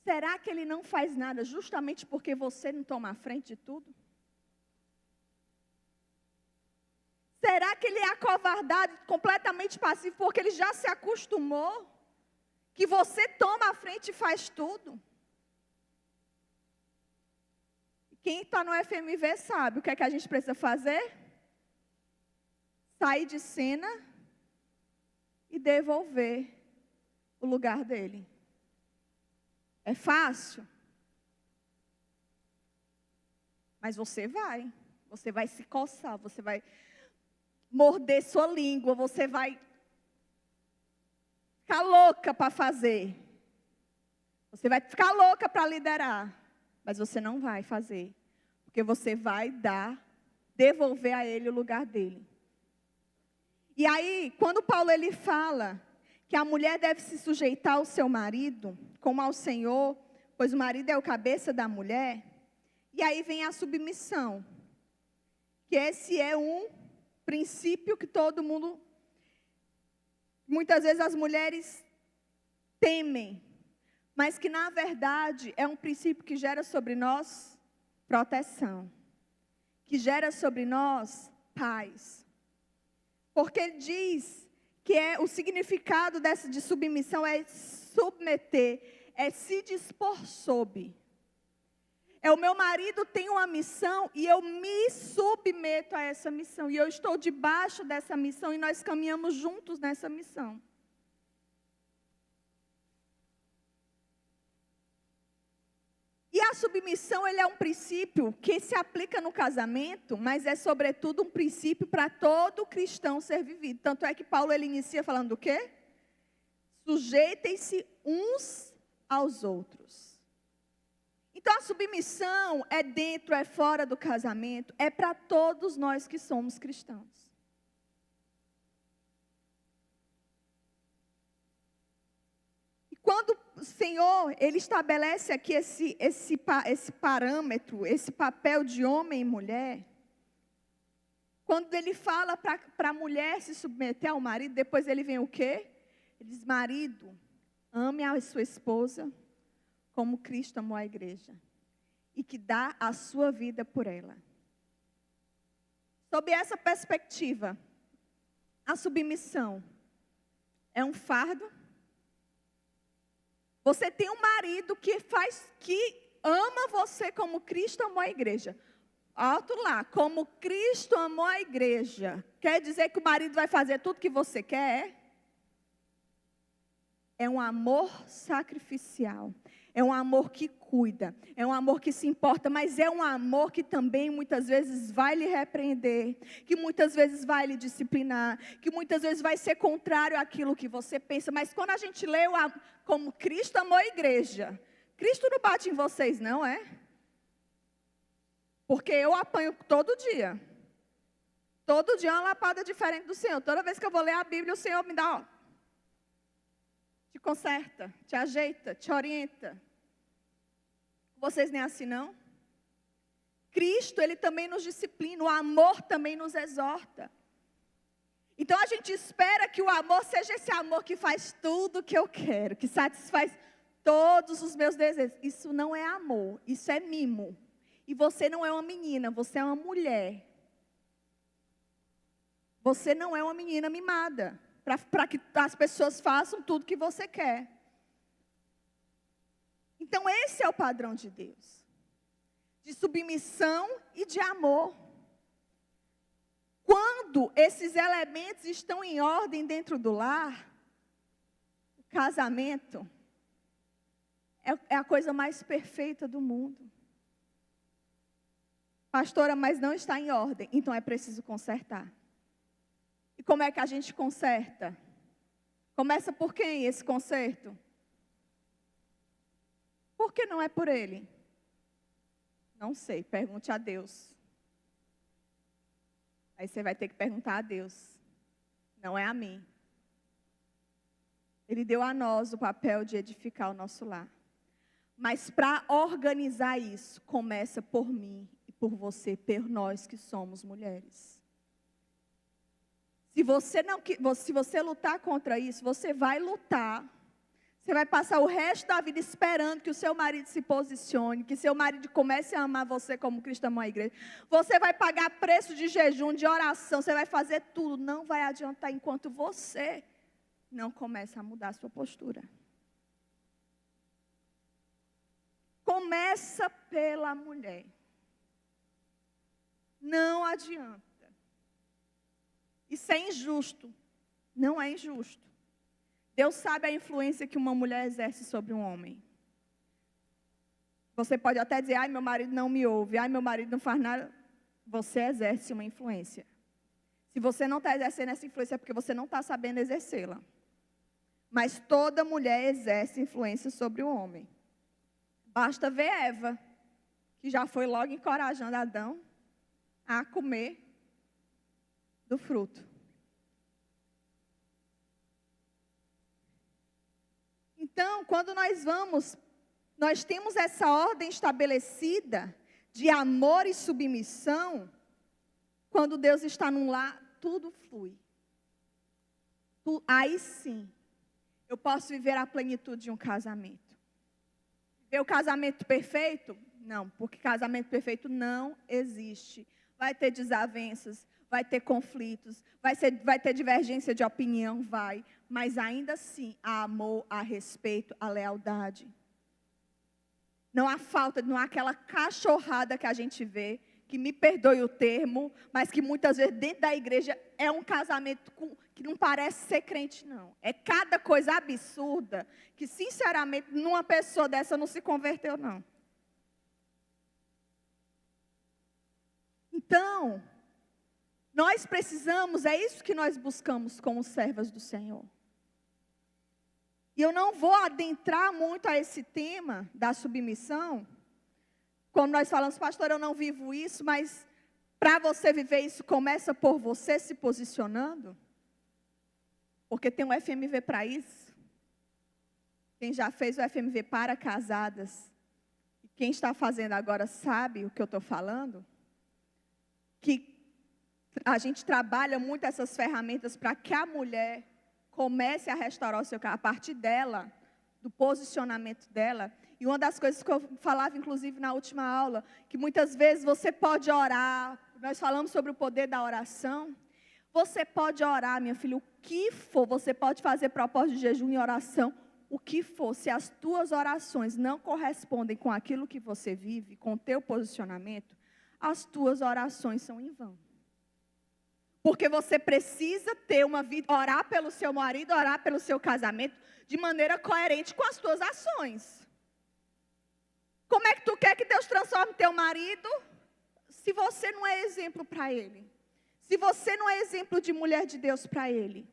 Será que ele não faz nada justamente porque você não toma a frente de tudo? Será que ele é acovardado, completamente passivo, porque ele já se acostumou que você toma a frente e faz tudo? Quem está no FMV sabe o que é que a gente precisa fazer? Sair de cena e devolver o lugar dele. É fácil? Mas você vai se coçar, você vai morder sua língua, você vai ficar louca para fazer. Você vai ficar louca para liderar. Mas você não vai fazer, porque você vai devolver a ele o lugar dele. E aí, quando Paulo ele fala que a mulher deve se sujeitar ao seu marido, como ao Senhor, pois o marido é o cabeça da mulher, e aí vem a submissão, que esse é um princípio que todo mundo, muitas vezes as mulheres temem, mas que na verdade é um princípio que gera sobre nós proteção, que gera sobre nós paz. Porque ele diz que o significado de submissão é submeter, é se dispor sob. O meu marido tem uma missão e eu me submeto a essa missão. E eu estou debaixo dessa missão e nós caminhamos juntos nessa missão. E a submissão, ele é um princípio que se aplica no casamento, mas é sobretudo um princípio para todo cristão ser vivido. Tanto é que Paulo, ele inicia falando do quê? Sujeitem-se uns aos outros. Então a submissão é dentro, é fora do casamento, é para todos nós que somos cristãos. E quando o Senhor, ele estabelece aqui esse parâmetro, esse papel de homem e mulher. Quando ele fala para a mulher se submeter ao marido, depois ele vem o quê? Ele diz, marido, ame a sua esposa como Cristo amou a igreja. E que dá a sua vida por ela. Sob essa perspectiva, a submissão é um fardo. Você tem um marido que ama você como Cristo amou a igreja. Alto lá, como Cristo amou a igreja. Quer dizer que o marido vai fazer tudo que você quer? É um amor sacrificial. É um amor que cuida. É um amor que se importa. Mas é um amor que também muitas vezes vai lhe repreender. Que muitas vezes vai lhe disciplinar. Que muitas vezes vai ser contrário àquilo que você pensa. Mas quando a gente lê como Cristo amou a igreja. Cristo não bate em vocês, não é? Porque eu apanho todo dia. Todo dia é uma lapada diferente do Senhor. Toda vez que eu vou ler a Bíblia, o Senhor me dá, te conserta, te ajeita, te orienta. Vocês nem assim, não? Cristo, Ele também nos disciplina. O amor também nos exorta. Então a gente espera que o amor seja esse amor que faz tudo o que eu quero. Que satisfaz todos os meus desejos. Isso não é amor, isso é mimo. E você não é uma menina, você é uma mulher. Você não é uma menina mimada. Para que as pessoas façam tudo que você quer. Então esse é o padrão de Deus. De submissão e de amor. Quando esses elementos estão em ordem dentro do lar, o casamento é a coisa mais perfeita do mundo. Pastora, mas não está em ordem, então é preciso consertar. E como é que a gente conserta? Começa por quem esse conserto? Por que não é por ele? Não sei, pergunte a Deus. Aí você vai ter que perguntar a Deus. Não é a mim. Ele deu a nós o papel de edificar o nosso lar. Mas para organizar isso, começa por mim e por você, por nós que somos mulheres. Se você lutar contra isso, você vai lutar. Você vai passar o resto da vida esperando que o seu marido se posicione, que seu marido comece a amar você como Cristo amou a igreja. Você vai pagar preço de jejum, de oração, você vai fazer tudo. Não vai adiantar enquanto você não começa a mudar a sua postura. Começa pela mulher. Não adianta. Isso é injusto. Não é injusto. Deus sabe a influência que uma mulher exerce sobre um homem. Você pode até dizer, ai, meu marido não me ouve, ai, meu marido não faz nada. Você exerce uma influência. Se você não está exercendo essa influência, é porque você não está sabendo exercê-la. Mas toda mulher exerce influência sobre o homem. Basta ver Eva, que já foi logo encorajando Adão a comer do fruto. Então, quando nós temos essa ordem estabelecida de amor e submissão, quando Deus está num lar, tudo flui. Aí sim, eu posso viver a plenitude de um casamento. Ver o casamento perfeito? Não, porque casamento perfeito não existe. Vai ter desavenças, vai ter conflitos, vai ter divergência de opinião, vai. Mas ainda assim, há amor, há respeito, há lealdade. Não há falta, não há aquela cachorrada que a gente vê, que me perdoe o termo, mas que muitas vezes dentro da igreja é um casamento que não parece ser crente, não. É cada coisa absurda, que sinceramente, numa pessoa dessa não se converteu, não. Então, nós precisamos, é isso que nós buscamos como servas do Senhor. E eu não vou adentrar muito a esse tema da submissão. Quando nós falamos, pastor, eu não vivo isso, mas para você viver isso, começa por você se posicionando. Porque tem um FMV para isso. Quem já fez o FMV para casadas, e quem está fazendo agora sabe o que eu estou falando, que a gente trabalha muito essas ferramentas para que a mulher comece a restaurar o seu caráter, a partir dela, do posicionamento dela. E uma das coisas que eu falava, inclusive, na última aula, que muitas vezes você pode orar, nós falamos sobre o poder da oração. Você pode orar, minha filha, o que for, você pode fazer propósito de jejum e oração, o que for. Se as tuas orações não correspondem com aquilo que você vive, com o teu posicionamento, as tuas orações são em vão. Porque você precisa ter uma vida, orar pelo seu marido, orar pelo seu casamento, de maneira coerente com as tuas ações. Como é que tu quer que Deus transforme teu marido, se você não é exemplo para ele? Se você não é exemplo de mulher de Deus para ele?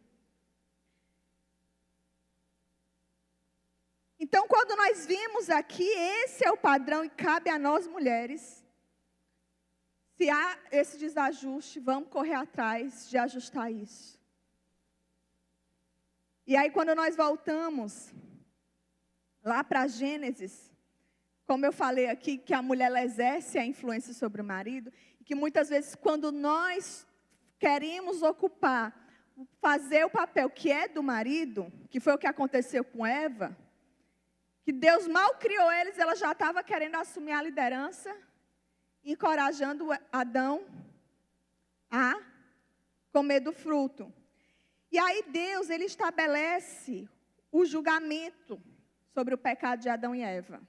Então, quando nós vimos aqui, esse é o padrão e cabe a nós mulheres. Se há esse desajuste, vamos correr atrás de ajustar isso. E aí, quando nós voltamos lá para Gênesis, como eu falei aqui, que a mulher ela exerce a influência sobre o marido, e que muitas vezes quando nós queremos fazer o papel que é do marido, que foi o que aconteceu com Eva, que Deus mal criou eles, ela já estava querendo assumir a liderança, encorajando Adão a comer do fruto. E aí Deus, ele estabelece o julgamento sobre o pecado de Adão e Eva.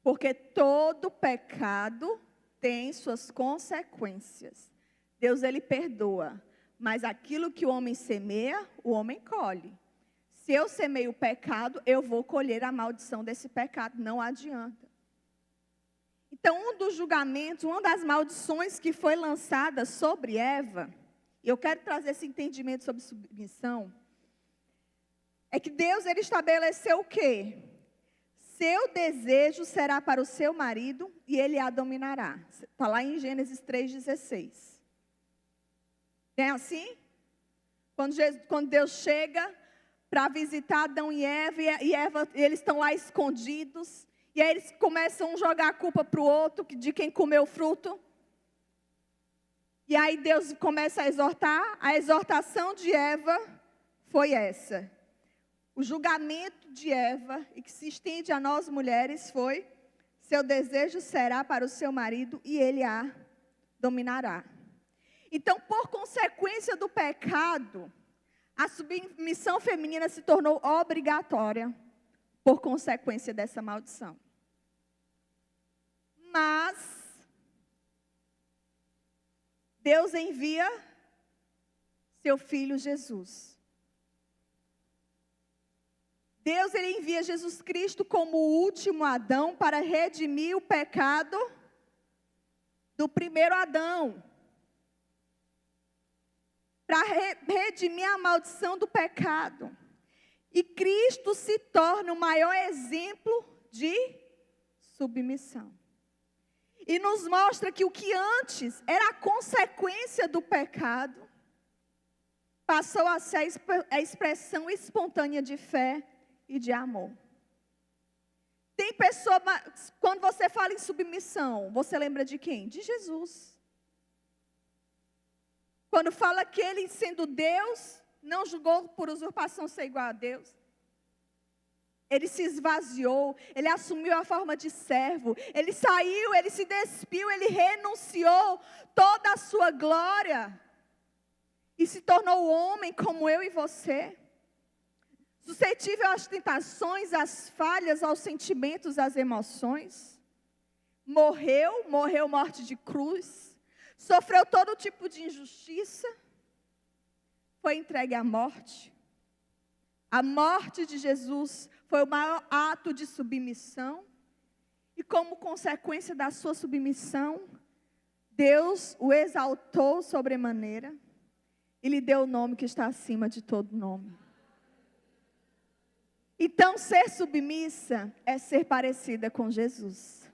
Porque todo pecado tem suas consequências. Deus, ele perdoa, mas aquilo que o homem semeia, o homem colhe. Se eu semeio o pecado, eu vou colher a maldição desse pecado, não adianta. Então, um dos julgamentos, uma das maldições que foi lançada sobre Eva, e eu quero trazer esse entendimento sobre submissão, é que Deus, ele estabeleceu o quê? Seu desejo será para o seu marido e ele a dominará. Está lá em Gênesis 3,16. É assim? Quando Deus chega para visitar Adão e Eva, eles estão lá escondidos. E aí eles começam a jogar a culpa para o outro, de quem comeu o fruto. E aí Deus começa a exortar. A exortação de Eva foi essa. O julgamento de Eva, e que se estende a nós mulheres, foi: seu desejo será para o seu marido e ele a dominará. Então, por consequência do pecado, a submissão feminina se tornou obrigatória por consequência dessa maldição. Mas Deus envia seu filho Jesus. Deus, ele envia Jesus Cristo como o último Adão para redimir o pecado do primeiro Adão. Para redimir a maldição do pecado. E Cristo se torna o maior exemplo de submissão. E nos mostra que o que antes era a consequência do pecado, passou a ser a expressão espontânea de fé e de amor. Tem pessoa, quando você fala em submissão, você lembra de quem? De Jesus. Quando fala que ele, sendo Deus, não julgou por usurpação ser igual a Deus. Ele se esvaziou, ele assumiu a forma de servo, ele saiu, ele se despiu, ele renunciou toda a sua glória e se tornou homem como eu e você. Suscetível às tentações, às falhas, aos sentimentos, às emoções. Morreu morte de cruz. Sofreu todo tipo de injustiça. Foi entregue à morte. A morte de Jesus foi o maior ato de submissão. E como consequência da sua submissão, Deus o exaltou sobremaneira. E lhe deu o nome que está acima de todo nome. Então, ser submissa é ser parecida com Jesus.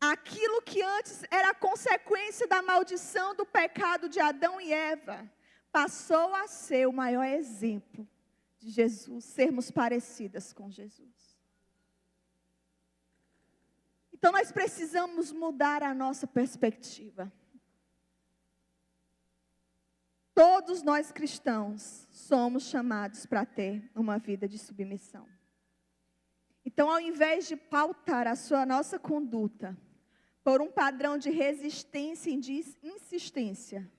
Aquilo que antes era consequência da maldição do pecado de Adão e Eva, passou a ser o maior exemplo de Jesus, sermos parecidas com Jesus. Então, nós precisamos mudar a nossa perspectiva. Todos nós cristãos somos chamados para ter uma vida de submissão. Então, ao invés de pautar a nossa conduta por um padrão de resistência e de insistência,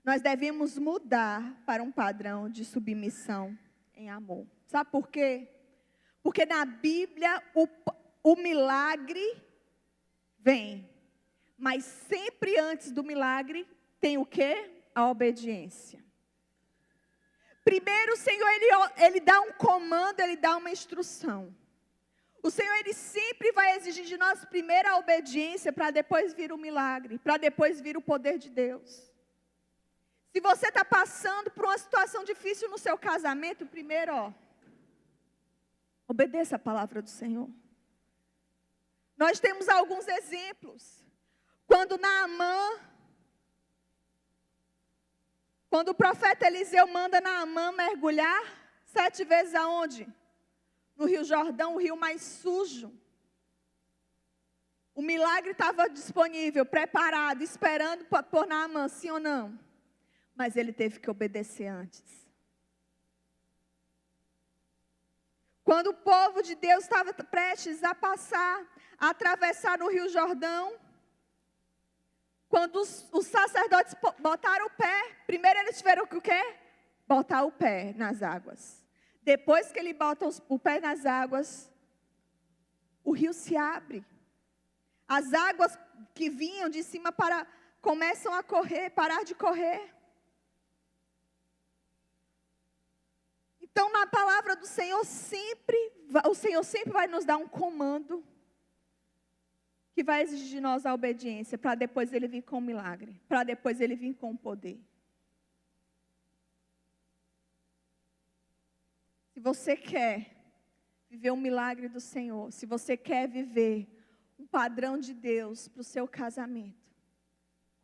nós devemos mudar para um padrão de submissão em amor. Sabe por quê? Porque na Bíblia o milagre Vem. Mas sempre antes do milagre, tem o quê? A obediência. Primeiro o Senhor, Ele dá um comando, Ele dá uma instrução. O Senhor, Ele sempre vai exigir de nós primeiro a obediência, para depois vir o milagre, para depois vir o poder de Deus. Se você está passando por uma situação difícil no seu casamento, primeiro, obedeça a palavra do Senhor. Nós temos alguns exemplos. Quando o profeta Eliseu manda Naamã mergulhar 7 vezes aonde? No Rio Jordão, o rio mais sujo. O milagre estava disponível, preparado, esperando por Naamã, sim ou não? Mas ele teve que obedecer antes. Quando o povo de Deus estava prestes a atravessar o Rio Jordão, quando os sacerdotes botaram o pé, primeiro eles tiveram que o quê? Botar o pé nas águas. Depois que ele bota o pé nas águas, o rio se abre. As águas que vinham de cima começam a correr, parar de correr. Então, na palavra do Senhor, o Senhor sempre vai nos dar um comando que vai exigir de nós a obediência, para depois Ele vir com o milagre, para depois Ele vir com o poder. Se você quer viver um milagre do Senhor, se você quer viver um padrão de Deus para o seu casamento,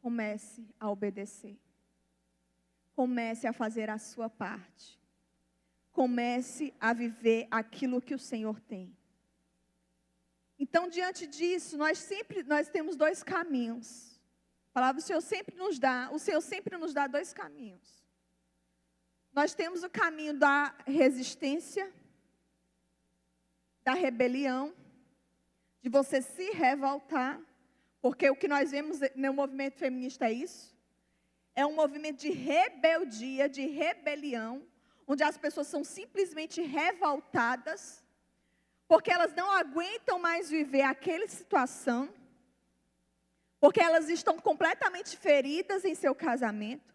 comece a obedecer. Comece a fazer a sua parte. Comece a viver aquilo que o Senhor tem. Então, diante disso, nós temos 2 caminhos. A palavra do Senhor sempre nos dá 2 caminhos. Nós temos o caminho da resistência, da rebelião, de você se revoltar, porque o que nós vemos no movimento feminista é isso. É um movimento de rebeldia, de rebelião, onde as pessoas são simplesmente revoltadas, porque elas não aguentam mais viver aquela situação, porque elas estão completamente feridas em seu casamento,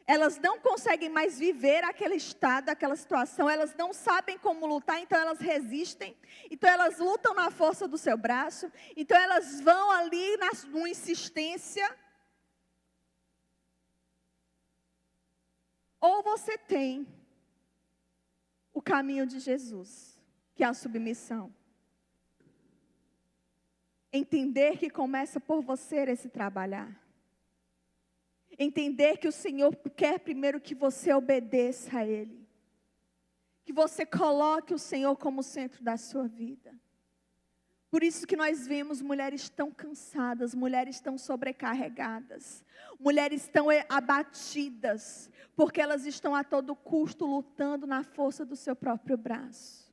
elas não conseguem mais viver aquele estado, aquela situação, elas não sabem como lutar, então elas resistem, então elas lutam na força do seu braço, então elas vão ali numa insistência. Ou você tem o caminho de Jesus, que é a submissão. Entender que começa por você esse trabalhar. Entender que o Senhor quer primeiro que você obedeça a Ele. Que você coloque o Senhor como centro da sua vida. Por isso que nós vemos mulheres tão cansadas, mulheres tão sobrecarregadas, mulheres tão abatidas, porque elas estão a todo custo lutando na força do seu próprio braço.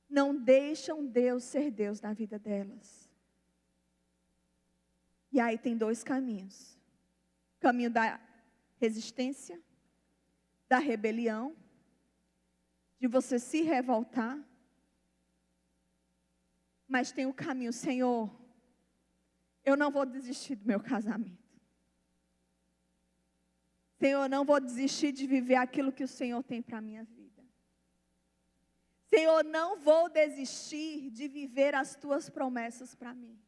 Não deixam Deus ser Deus na vida delas. E aí tem 2 caminhos. O caminho da resistência, da rebelião, de você se revoltar. Mas tem o caminho, Senhor, eu não vou desistir do meu casamento. Senhor, eu não vou desistir de viver aquilo que o Senhor tem para a minha vida. Senhor, não vou desistir de viver as tuas promessas para mim.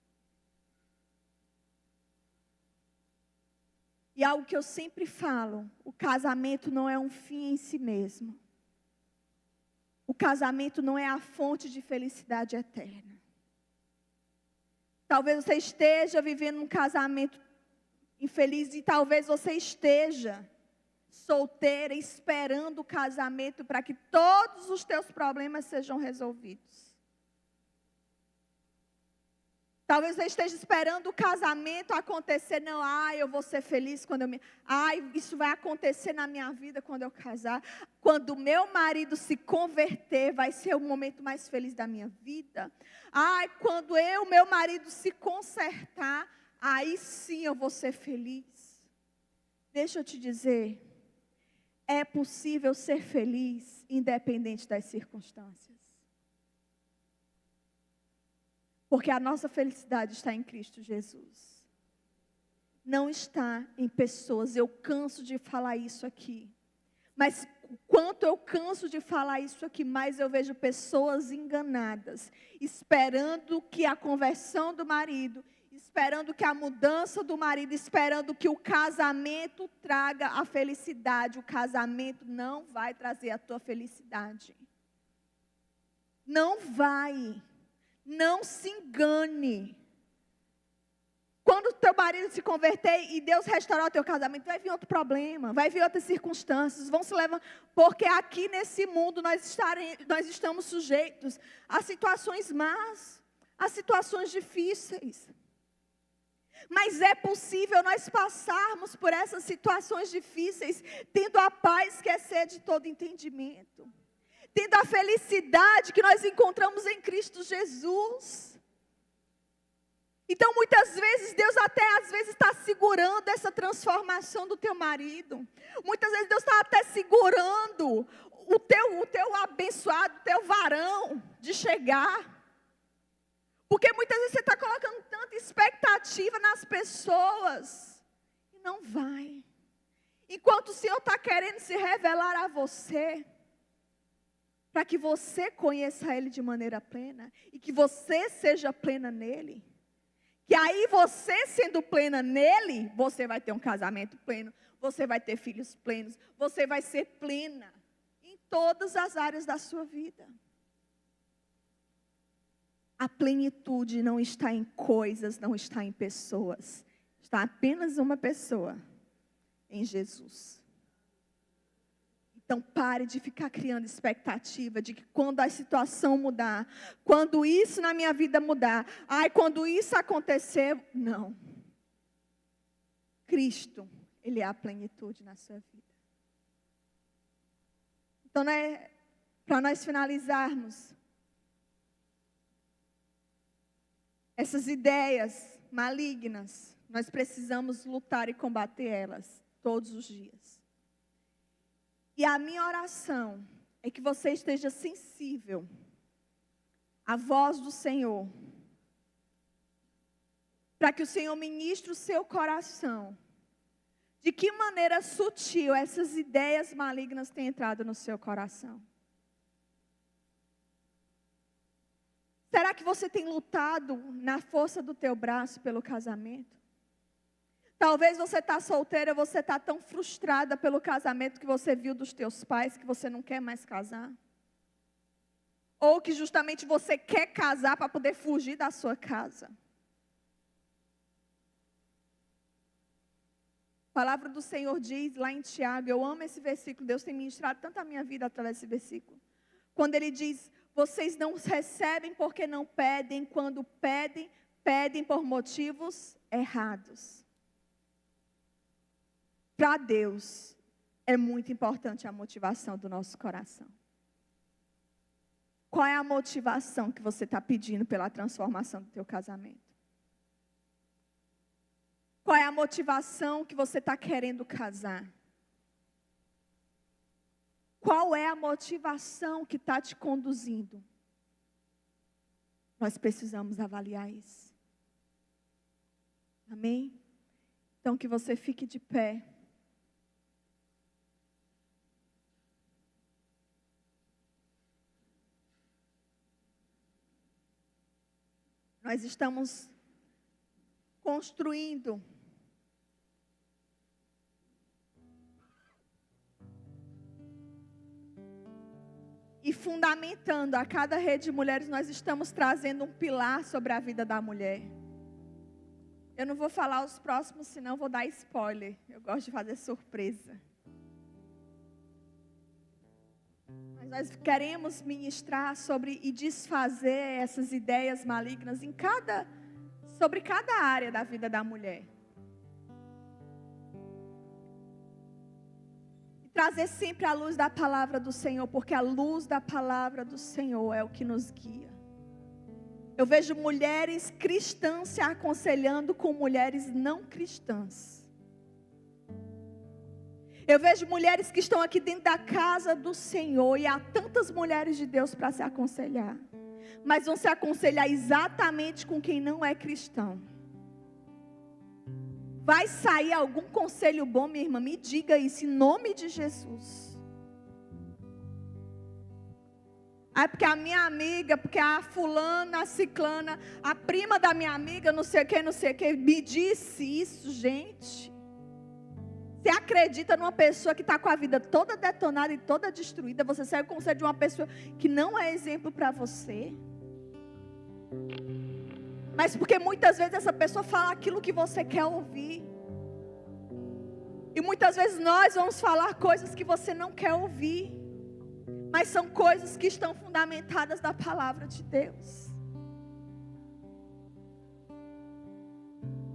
E algo que eu sempre falo, o casamento não é um fim em si mesmo. O casamento não é a fonte de felicidade eterna. Talvez você esteja vivendo um casamento infeliz e talvez você esteja solteira, esperando o casamento para que todos os teus problemas sejam resolvidos. Talvez você esteja esperando o casamento acontecer. Não, eu vou ser feliz quando isso vai acontecer na minha vida quando eu casar. Quando o meu marido se converter, vai ser o momento mais feliz da minha vida. Quando meu marido se consertar, aí sim eu vou ser feliz. Deixa eu te dizer, é possível ser feliz independente das circunstâncias. Porque a nossa felicidade está em Cristo Jesus. Não está em pessoas. Eu canso de falar isso aqui. Mas quanto eu canso de falar isso aqui, mais eu vejo pessoas enganadas, esperando que a conversão do marido, esperando que a mudança do marido, esperando que o casamento traga a felicidade. O casamento não vai trazer a tua felicidade. Não vai. Não se engane. Quando o teu marido se converter e Deus restaurar o teu casamento, vai vir outro problema, vai vir outras circunstâncias, vão se levar, porque aqui nesse mundo nós estamos sujeitos a situações más, a situações difíceis. Mas é possível nós passarmos por essas situações difíceis, tendo a paz que excede todo entendimento, tendo a felicidade que nós encontramos em Cristo Jesus. Então, muitas vezes, Deus até às vezes está segurando essa transformação do teu marido. Muitas vezes Deus está até segurando o teu abençoado, o teu varão de chegar. Porque muitas vezes você está colocando tanta expectativa nas pessoas. E não vai. Enquanto o Senhor está querendo se revelar a você, para que você conheça Ele de maneira plena. E que você seja plena nele. Que aí você sendo plena nele, você vai ter um casamento pleno, você vai ter filhos plenos, você vai ser plena em todas as áreas da sua vida. A plenitude não está em coisas, não está em pessoas. Está apenas uma pessoa, em Jesus. Então pare de ficar criando expectativa de que quando a situação mudar, quando isso na minha vida mudar, quando isso acontecer, não. Cristo, Ele é a plenitude na sua vida. Então, para nós finalizarmos, essas ideias malignas, nós precisamos lutar e combater elas todos os dias. E a minha oração é que você esteja sensível à voz do Senhor, para que o Senhor ministre o seu coração. De que maneira sutil essas ideias malignas têm entrado no seu coração? Será que você tem lutado na força do teu braço pelo casamento? Talvez você está solteira, você está tão frustrada pelo casamento que você viu dos teus pais, que você não quer mais casar. Ou que justamente você quer casar para poder fugir da sua casa. A palavra do Senhor diz lá em Tiago, eu amo esse versículo, Deus tem ministrado tanto a minha vida através desse versículo. Quando ele diz, vocês não recebem porque não pedem, quando pedem, pedem por motivos errados. Para Deus, é muito importante a motivação do nosso coração. Qual é a motivação que você está pedindo pela transformação do teu casamento? Qual é a motivação que você está querendo casar? Qual é a motivação que está te conduzindo? Nós precisamos avaliar isso. Amém? Então que você fique de pé. Nós estamos construindo e fundamentando a cada rede de mulheres, nós estamos trazendo um pilar sobre a vida da mulher. Eu não vou falar os próximos, senão vou dar spoiler. Eu gosto de fazer surpresa. Mas nós queremos ministrar sobre e desfazer essas ideias malignas sobre cada área da vida da mulher. E trazer sempre a luz da palavra do Senhor, porque a luz da palavra do Senhor é o que nos guia. Eu vejo mulheres cristãs se aconselhando com mulheres não cristãs. Eu vejo mulheres que estão aqui dentro da casa do Senhor, e há tantas mulheres de Deus para se aconselhar. mas vão se aconselhar exatamente com quem não é cristão. Vai sair algum conselho bom, minha irmã? Me diga isso, em nome de Jesus. Aí porque a minha amiga, porque a fulana, a ciclana, a prima da minha amiga, não sei o que, me disse isso, gente. Você acredita numa pessoa que está com a vida toda detonada e toda destruída? Você segue o conselho de uma pessoa que não é exemplo para você? Mas porque muitas vezes essa pessoa fala aquilo que você quer ouvir. E muitas vezes nós vamos falar coisas que você não quer ouvir. Mas são coisas que estão fundamentadas na palavra de Deus.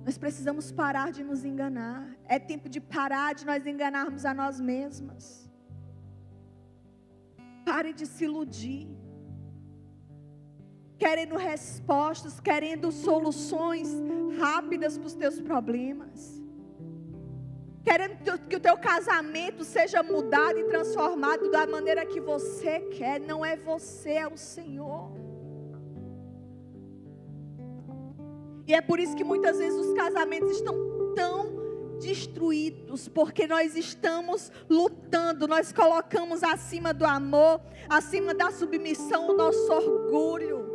Nós precisamos parar de nos enganar. É tempo de parar de nós enganarmos a nós mesmas. Pare de se iludir. Querendo respostas, querendo soluções rápidas para os teus problemas. Querendo que o teu casamento seja mudado e transformado da maneira que você quer. Não é você, é o Senhor. E é por isso que muitas vezes os casamentos estão tão destruídos, porque nós estamos lutando, nós colocamos acima do amor, acima da submissão, o nosso orgulho.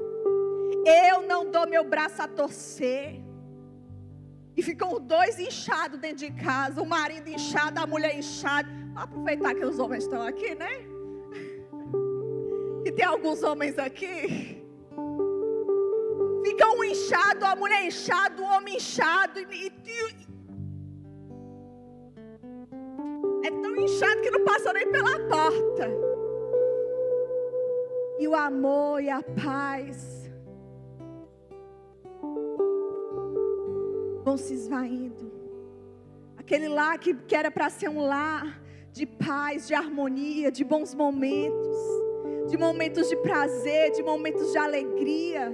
Eu não dou meu braço a torcer. E ficam os dois inchados dentro de casa, o marido inchado, a mulher inchada. Vamos aproveitar que os homens estão aqui, né? E tem alguns homens aqui. Fica um inchado, a mulher inchada, o homem inchado. É tão inchado que não passa nem pela porta. E o amor e a paz vão se esvaindo. Aquele lar que era para ser um lar de paz, de harmonia, de bons momentos, de momentos de prazer, de momentos de alegria,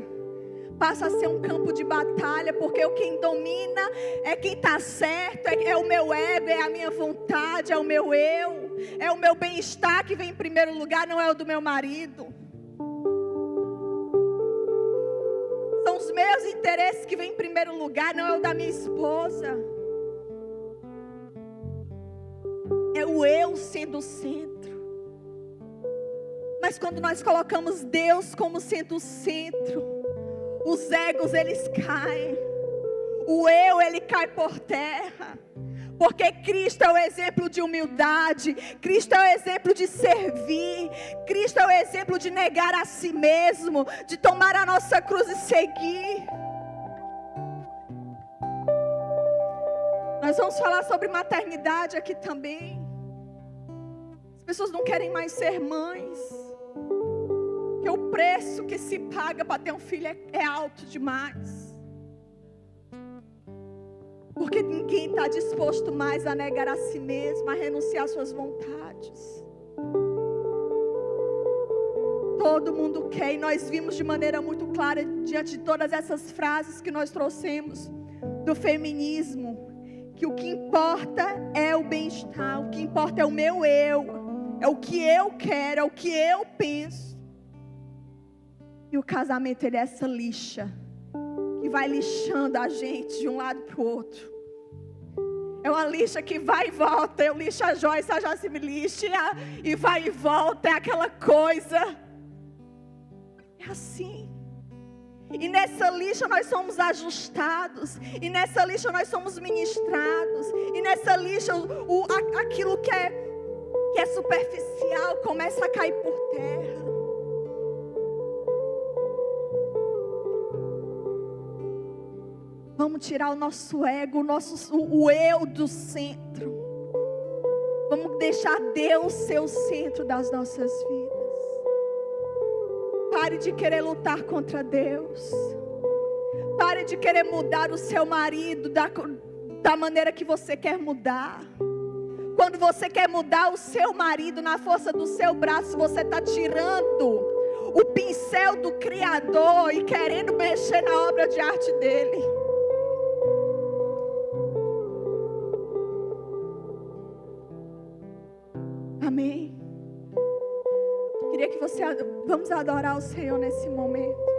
passa a ser um campo de batalha, porque quem domina é quem está certo, é o meu ego, é a minha vontade, é o meu eu, é o meu bem-estar que vem em primeiro lugar, não é o do meu marido. São os meus interesses que vêm em primeiro lugar, não é o da minha esposa. É o eu sendo o centro. Mas quando nós colocamos Deus como sendo o centro, os egos eles caem. O eu ele cai por terra. Porque Cristo é o exemplo de humildade, Cristo é o exemplo de servir, Cristo é o exemplo de negar a si mesmo, de tomar a nossa cruz e seguir. Nós vamos falar sobre maternidade aqui também. As pessoas não querem mais ser mães, porque o preço que se paga para ter um filho é alto demais. Porque ninguém está disposto mais a negar a si mesmo, a renunciar às suas vontades. Todo mundo quer, e nós vimos de maneira muito clara, diante de todas essas frases que nós trouxemos do feminismo, que o que importa é o bem-estar, o que importa é o meu eu, é o que eu quero, é o que eu penso. E o casamento ele é essa lixa, que vai lixando a gente de um lado para o outro. É uma lixa que vai e volta. Eu lixo a Joyce, a Joyce me lixa, e vai e volta. É aquela coisa. É assim. E nessa lixa nós somos ajustados. E nessa lixa nós somos ministrados. E nessa lixa aquilo que é superficial começa a cair por terra. Vamos tirar o nosso ego, o eu do centro. Vamos deixar Deus ser o centro das nossas vidas. Pare de querer lutar contra Deus. Pare de querer mudar o seu marido da maneira que você quer mudar. Quando você quer mudar o seu marido na força do seu braço, você está tirando o pincel do Criador e querendo mexer na obra de arte dele. Amém. Queria que vamos adorar o Senhor nesse momento.